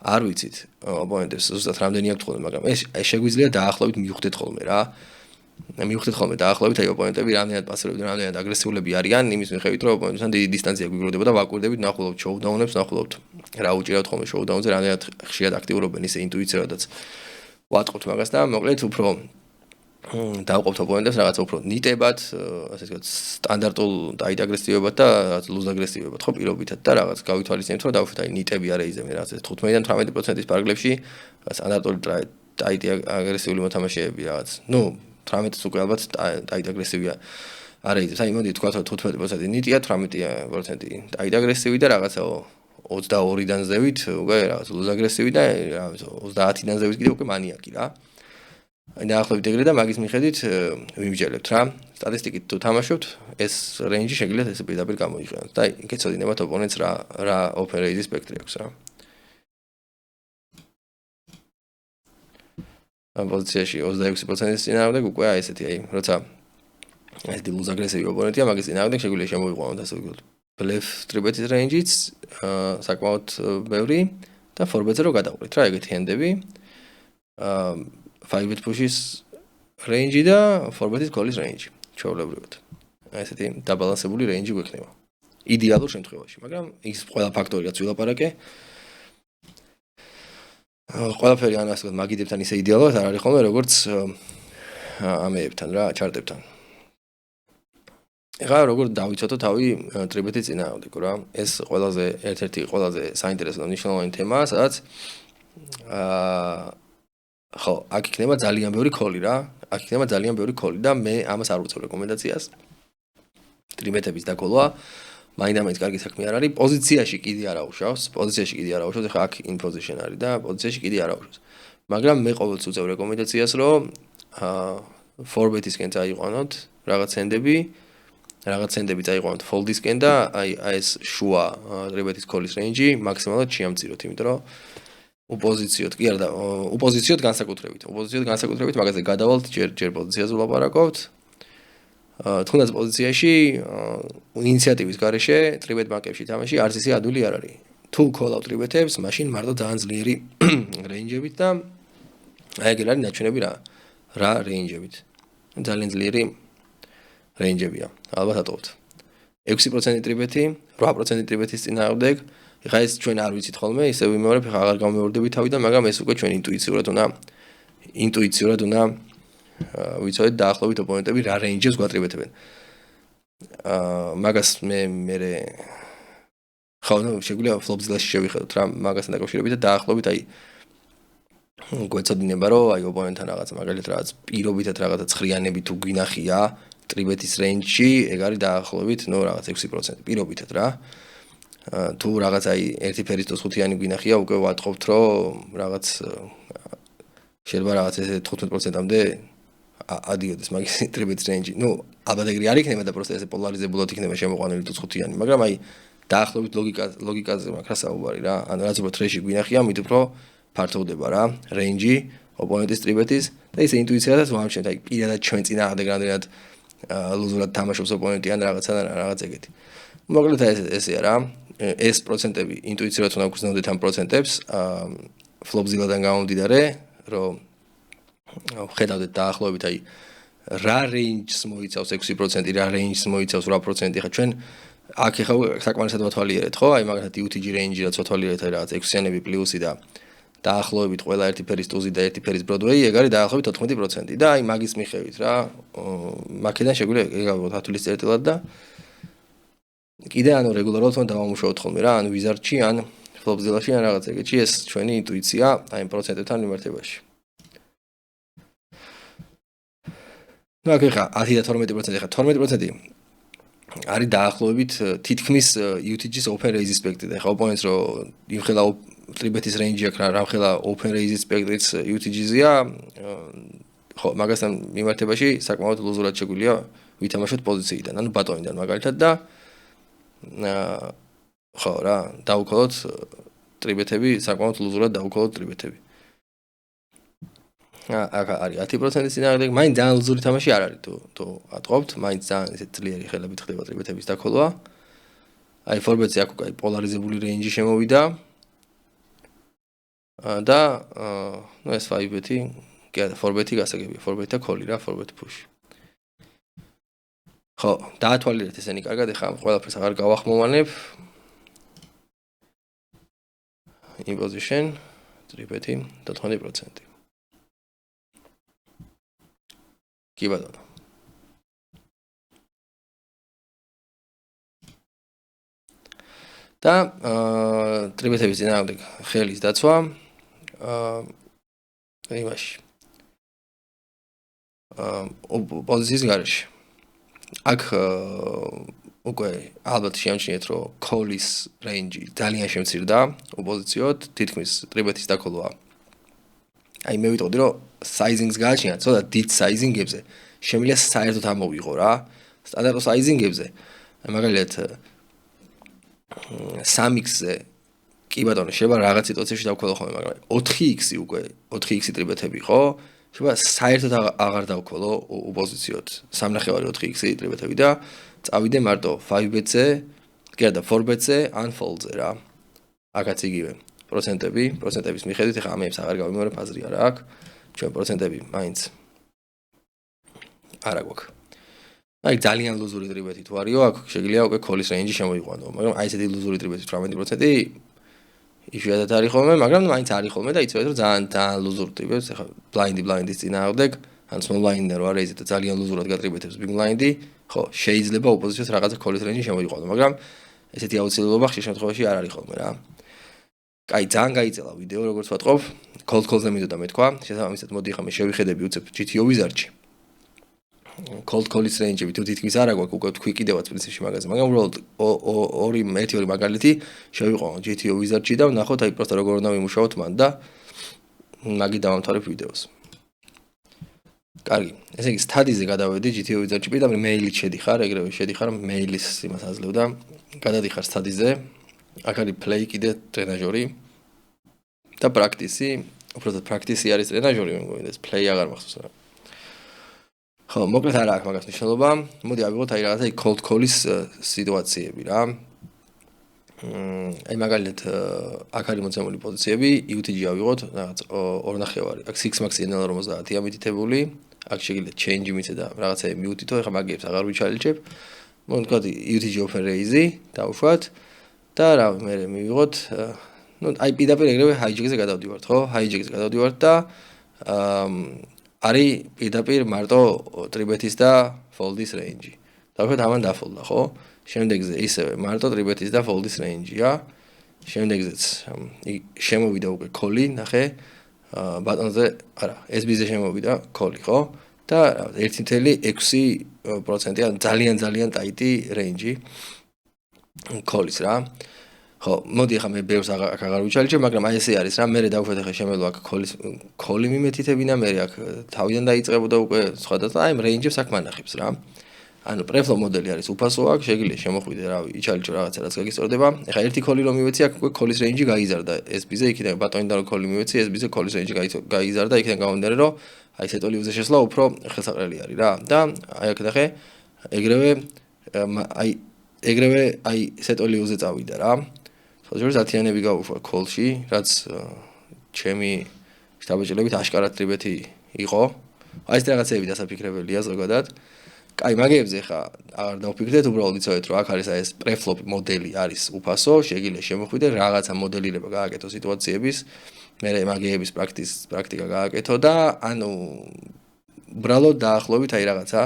არ ვიცით ოპონენტებს ზუსტად რამდენი აქვთ ხოლმე, მაგრამ ეს შეგვიძლია დაახლოებით მივხვდეთ ხოლმე რა. მივხვდეთ ხოლმე დაახლოებით აი ოპონენტები რამდენად პასიურები, რამდენად აგრესიულები არიან, იმის მიხედვით რომ ოპონენტთან დიდი დისტანცია გვიგროვდება და ვაკვირდებით, ნახულობთ შოუდაუნებს, ნახულობთ რა უჭირავთ ხოლმე შოუდაუნზე, რამდენად ხშირად აქტიურობენ ისე ინტუიციადაც ვატყობთ მაგას და მოკლედ უფრო დავყოფთ ოპონენტებს რაღაცა უფრო ნიტებად, ასე ვთქვათ, სტანდარტულ ტაიტ აგრესივებად და რაღაც ლუზ აგრესივებად, ხო, პირობითად და რაღაც გავითვალისწინებთ, რომ დავუშვით აი ნიტები არ ეიზემენ რაღაც 15-დან 18%-ის პარგლებში, სტანდარტული ტაიტი აგრესიული მოთამაშეები რაღაც. ნუ 18-ს უკვე ალბათ ტაიტ აგრესივია არ ეიზემს. აი მოდი თქვათ, რომ 15% ნიტია, 18% ტაიტ აგრესივი და რაღაცა 22-დან ზევით უკვე რაღაც ლუზ აგრესივი და 30-დან ზევით კიდე უკვე მანიაკი რა. აი დაახლოებით ეგრე და მაგის მიხედვით ვიმსჯელებთ რა. სტატისტიკით თუ თამაშობთ, ეს რეინჯი შეგიძლიათ ესე პირდაპირ გამოიყენოთ და გეცოდინებათ ოპონენტს რა open range-ის სპექტრი აქვს რა. ამ პოზიციაში 26%-ის წინააღმდეგ უკვე აი ესეთი აი როცა ეს დილუზ აგრესივი ოპონენტია, მაგის წინააღმდეგ შეგვიძლია შემოვიყვანოთ ასე ვთქვათ. ბლეფ ტრიბეთის რეინჯიც საკმაოდ ბევრი და ფორბეტზე რო გადავყრით რა ეგეთი ჰენდები. 5-bet push-ის range და 4-bet-ის call-ის range ჩვეულებრივად. აი ესეთი დაბალანსებული range გვექნება. იდეალურ შემთხვევაში, მაგრამ ის ყველა ფაქტორი რაც ვილაპარაკე ყველაფერი ან ასე ვთქვათ მაგიდებთან ისე იდეალურად არ არის ხოლმე როგორც ამეებთან რა, ჩარტებთან. ეხლა როგორ დავიცოდო თავი ტრიბეთის წინააღმდეგ რა. ეს ერთ-ერთი ყველაზე საინტერესო და მნიშვნელოვანი თემაა, სადაც ხო, აქ იქნება ძალიან ბევრი call-ი რა. აქ იქნება ძალიან ბევრი call-ი და მე ამას არ უწევ რეკომენდაციას. ტრიბეთების დაკოლვა მაინდა-მაინც კარგი საქმე არ არის. პოზიციაში კიდე არ აუშავს. ეხლა აქ in position არის და პოზიციაში კიდე არ აუშავს. მაგრამ მე ყოველთვის უწევ რეკომენდაციას, რომ 4-bet-ისკენ წაიყვანოთ რაღაც ჰენდები წაიყვანოთ fold-ისკენ და აი ეს შუა ტრიბეთის call-ის range მაქსიმალურად შეამციროთ, იმიტომ რომ უპოზიციოთ კი არა და უპოზიციოთ განსაკუთრებით, მაგაზე გადავალთ ჯერ პოზიციაზე ვლაპარაკობთ. თუნდაც პოზიციაში ინიციატივის გარეშე ტრიბეთ ბანკებში თამაში არც ისე ადვილი არ არის. თუ call-out ტრიბეთებს, მაშინ მარტო ძალიან ძლიერი რეინჯებით და აი ეგ არის ნაჩვენები რა რეინჯებით. ძალიან ძლიერი რეინჯებია. ალბათ ატოვოთ. 6% ტრიბეთი, 8% ტრიბეთის წინააღმდეგ. ეხლა ეს ჩვენ არ ვიცით ხოლმე, ისე ვიმეორებ, ეხლა აღარ გამომეორდებით თავიდან, მაგრამ ეს უკვე ჩვენ ინტუიციურად უნდა ვიცოდეთ დაახლოებით ოპონენტები რა რეინჯებს გვატრიბეთებენ. მაგას მე ხო, ნუ შეგვიძლია ფლოპზილაში შევიხედოთ რა მაგასთან დაკავშირებით და დაახლოებით აი გვეცოდინება რომ აი ოპონენტთან რაღაცა მაგალითად რაღაც პირობითად რაღაცა ცხრიანები თუ გვინახია ტრიბეთის რეინჯში, ეგ არის დაახლოებით ნუ რაღაც 6% პირობითად რა. თუ რაღაც აი ერთი ფერის 25-იანი გვინახია, უკვე ვატყობთ რომ რაღაც შეიძლება რაღაც ესე 15%-ამდე ადიოდეს მაგის ტრიბეთის რეინჯი. ნუ ალბათ ეგრე არ იქნება და პროსტა ესე პოლარიზებულად იქნება შემოყვანილი 25-იანი, მაგრამ აი დაახლოებით ლოგიკაზე მაგას საუბარი რა. ანუ რაც უფრო თრეში გვინახია, მით უფრო ფართოვდება რა რეინჯი ოპონენტის ტრიბეთის და ისე ინტუიციადაც ვამჩნევთ აი პირადად ჩვენ წინააღმდეგ რამდენად ლუზურად თამაშობს ოპონენტი ან რაღაც ეგეთი. მოკლედ ესეა რა. ეს პროცენტები ინტუიციურად უნდა გვგრძნოდეთ ამ პროცენტებს ფლოპზილადან გამომდიდარე, რომ ხედავდეთ დაახლოებით აი რა რეინჯს მოიცავს 6%, რა რეინჯს მოიცავს 8%, ხა ჩვენ აქ ხა საკმარისად ვათვალიერეთ, ხო? აი მაგალითად UTG რეინჯი რაც ვათვალიერეთ აი რაღაც 6-იანები პლუსი და დაახლოებით ყველა ერთი ფერის ტუზი და ერთი ფერის ბროდვეი, ეგ არის დაახლოებით 14% და აი მაგის მიხედვით რა, მაქედან შეგვიძლია ეგავოთ ათვლის წერტილად და კიდე ანუ რეგულარულად უნდა დავამუშავოთ ხოლმე რა, ან ვიზარდში, ან ფლოპზილაში, ან რაღაც ეგეთში, ეს ჩვენი ინტუიცია აი პროცენტებთან მიმართებაში. ნუ აქ ხა 10 და 12%, ხა 12% არის დაახლოებით თითქმის UTG-ს open raise სპექტრი და ხა ოპონენტს რო იმხელა ტრიბეთის რეინჯი აქვს რა, რამხელა open raise სპექტრიც UTG-ზეა, ხო, მაგასთან მიმართებაში საკმაოდ ლუზურად შეგვიძლია ვითამაშოთ პოზიციიდან, ანუ ბატონიდან მაგალითად და ხო რა, დაუქოლოთ ტრიბეთები, საკმაოდ ლუზურად დაუქოლოთ ტრიბეთები. აქ არის 10%-ის წინააღმდეგ, მაინც ძალიან ლუზური თამაში არ არის თუ ატყობთ, მაინც ძალიან ისე ძლიერი ხელებით ხდება ტრიბეთების დაქოლვა. აი ფორბეტზე აქ უკვე პოლარიზებული რეინჯი შემოვიდა. და ნუ ეს 5-ბეთი, კი არა, 4-ბეთი გასაგებია, 4-ბეთი და call-ი რა, 4-ბეთი push. ხო, დაათვალიერეთ ესენი კარგად, ეხლა ყველაფერს აღარ გავახმოვანებ. In position 3-ბეთი და 20%. კი ბატონო. და ტრიბეთების წინააღმდეგ ხელის დაცვა იმაში პოზიციის გარეშე. აქ უკვე ალბათ შეამჩნიეთ, რომ call-ის რეინჯი ძალიან შემცირდა ოპოზიციოდ, თითქმის ტრიბეთის დაქოლვა. აი მე ვიტყოდი, რომ sizing-ს გააჩნიათ, ცოტა დიდ sizing-ებზე შემიძლია საერთოდ ამოვიღო რა. სტანდარტულ sizing-ებზე მაგალითად 3x-ზე კი ბატონო, შეიძლება რაღაც სიტუაციაში დავქოლო ხოლმე, მაგრამ 4x-ი უკვე 4x-ი ტრიბეთები ხო? შეიძლება საერთოდ აღარ დავქოლო ოპოზიციოდ 3.5 4x-ი ტრიბეთები და წავიდე მარტო 5-bet-ზე, კი არა და 4-bet-ზე, ან fold-ზე რა. აქაც იგივე პროცენტების მიხედვით, ეხლა ამებს აღარ გავიმეორებ, აზრი არა აქვს. ჩვენ პროცენტები მაინც არა გვაქვს. აი ძალიან ლუზური ტრიბეთი თუ არისო, აქ შეიძლება უკვე call-ის რეინჯი შემოიყვანო, მაგრამ აი ესეთი ლუზური ტრიბეთი 18% იშვიათად არის ხოლმე, მაგრამ მაინც არის ხოლმე და იცოდეთ რომ ძალიან ლუზური ტრიბეთს, ეხლა ბლაინდის წინააღმდეგ, ან small blind-იდან რო არის და ძალიან ლუზურად გატრიბეთებს big blind-ი, ხო, შეიძლება ოპოზიციას რაღაცა call-ის რეინჯი შემოიყვანო, მაგრამ ესეთი აუცილებლობა ხშირ შემთხვევაში არ არის ხოლმე რა. კაი, ძალიან გაიწელა ვიდეო, როგორც ვატყობ, cold call-ზე მინდოდა მეთქვა, შესაბამისად მოდი ახლა მე შევიხედები უცებ GTO Wizard-ში. cold call-ის რეინჯები თუ თითქმის არა გვაქვს, უკვე თქვი კიდევაც პრინციპში მაგაზე, მაგრამ უბრალოდ ერთი ორი მაგალითი შევიყვანო GTO Wizard-ში და ვნახოთ აი პროსტა როგორ უნდა ვიმუშაოთ მან და მაგით დავამთავრებ ვიდეოს. კარგი, ესე იგი სტადიზე გადავედი GTO Wizard-ში, პირდაპირ მეილით შედიხარ, ეგრევე შედიხარ მეილის იმას აძლევ და გადადიხარ სტადიზე. აქ არის play კიდე ტრენაჟორი და პრაქტისი, უბრალოდ პრაქტისი არის ტრენაჟორი, მე მგონი ეს play აღარ მახსოვს რა. ხო, მოკლედ არა აქვს მაგას მნიშვნელობა. მოდი ავიღოთ აი რაღაცა cold call-ის სიტუაციები რა. აი მაგალითად აქ არის მოცემული პოზიციები, UTG ავიღოთ, რაღაც 2.5. აქ 6 max 50-ია მითითებული. აქ შეიძლება change მიცე და რაღაცა mute-ითო, ეხლა მაგებს აღარ ვიჩალიჩებ. მოგონი UTG open raise-ი დავუშვათ და რა მე მივიღოთ, ნუ აი პირდაპირ ეგრევე hijack-ზე გადავდივართ, ხო? hijack-ზე გადავდივართ და არის პირდაპირ მარტო ტრიბეთის და fold-ის რეინჯი. დავუშვათ ამან დაფოლდა, ხო? შემდეგზე ისევე მარტო ტრიბეთის და ფოლდის რეინჯია. შემდეგზეც შემოვიდა უკვე call-ი, ნახე. ბატონზე, არა, SB-ზე შემოვიდა call-ი, ხო? და 1.6% ან ძალიან ტაიტი რეინჯი call-ის რა. ხო, მოდი ახლა მე ბევრს აღარ ვიჩალიჩე, მაგრამ აი ესე არის რა, მე დავუშვათ ახლა შემეძლო აქ call-ი მიმეთითებინა, მე აქ თავიდან დაიწყებოდა უკვე სხვადასხვა, აი ამ რეინჯებს აქ მანახებს რა. ანუ preflop მოდელი არის უფასო აქ, შეგიძლია შემოხვიდე რა, იჩალიჩო რაღაცა რაც გაგისწორდება. ახლა ერთი call-ი რომ მივეცი აქ უკვე call-ის რეინჯი გაიზარდა SB-ზე, იქიდან ბატონიდან რომ call-ი მივეცი, SB-ზე call-ის რეინჯი გაიზარდა, იქიდან გამომდინარე რომ აი სეტოლიუზე შესვლა უფრო ხელსაყრელი არის რა. და აი აქ ნახე, ეგრევე აი სეტოლიუზე წავიდა რა. ხოჯერს 10-იანები გავუშვა call-ში, რაც ჩემი შტაბეჭილებით აშკარად ტრიბეთი იყო. აი ეს რაღაცები დასაფიქრებელია ზოგადად. აი მაგებზე ხა აღარ დავფიქრდეთ, უბრალოდ იცოდეთ რომ აქ არის აი ეს preflop მოდელი არის უფასო, შეგიძლია შემოხვიდე რაღაცა მოდელირება გააკეთო სიტუაციების, მე მაგების პრაქტიკა გააკეთო და ანუ უბრალოდ დაახლოებით აი რაღაცა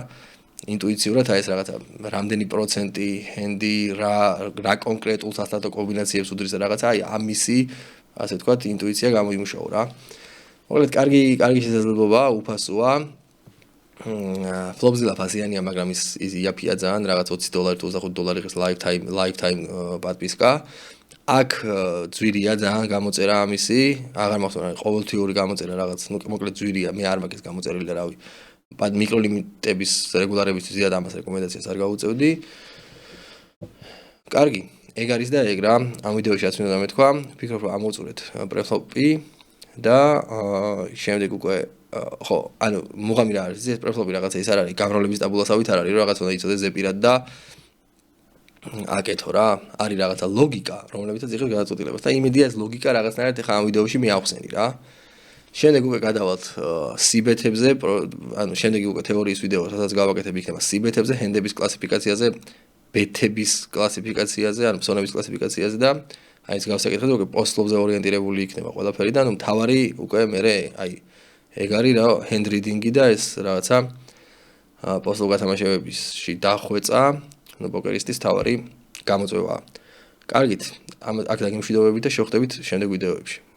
ინტუიციურად აი ეს რაღაცა რამდენი პროცენტი ჰენდი რა კონკრეტულ სასტატო კომბინაციებს უდრის და რაღაცა აი ამისი ასე ვთქვათ ინტუიცია გამოიმუშაო რა. მოკლედ კარგი შესაძლებლობაა, უფასოა. ფლოპზილა ფასიანია, მაგრამ ის იაფია ძალიან, რაღაც $20 თუ $25 ხის lifetime პადპისკა. აქ ძვირია ძალიან გამოწერა ამისი, აღარ მახსოვს, ყოველთვიური გამოწერა რაღაც, ნუ მოკლედ ძვირია, მე არ მაქვს გამოწერილი და რავი. მიკროლიმიტების რეგულარებისთვის ზიად ამას რეკომენდაციას არ გავუწევდი. კარგი, ეგ არის და ეგ რა. ამ ვიდეოში რაც მინდა მეთქვა, ვფიქრობ რომ ამოვწურეთ preflop-ი და შემდეგ უკვე ხო, ანუ მუღამი რა არის, ეს preflop-ი რაღაცა ის არ არის, გამრავლების ტაბულასავით არ არის, რომ რაღაც უნდა იცოდეს ზეპირად და აკეთო რა. არის რაღაცა ლოგიკა, რომლებიცაც იღებს გადაწყვეტილებას და იმედია ეს ლოგიკა რაღაცნაირად ახლა ამ ვიდეოში მე ავხსენი რა. შემდეგ უკვე გადავალთ C-bet-ებზე, ანუ შემდეგი უკვე თეორიის ვიდეო, რასაც გავაკეთებ იქნება C-bet-ებზე, ჰენდების კლასიფიკაციაზე, bet-ების კლასიფიკაციაზე, ანუ ფსონების კლასიფიკაციაზე და აი ეს გავსაკეთებ, უკვე post-flop-ზე ორიენტირებული იქნება ყველაფერი და ნუ მთავარი უკვე მე აი ეგ არის რა, hand reading-ი და ეს რაღაცა post-flop გათამაშებებში დახვეწა, ნუ პოკერისტის მთავარი გამოწვევაა. კარგით, აქ დაგემშვიდობებით და შევხვდებით შემდეგ ვიდეოებში.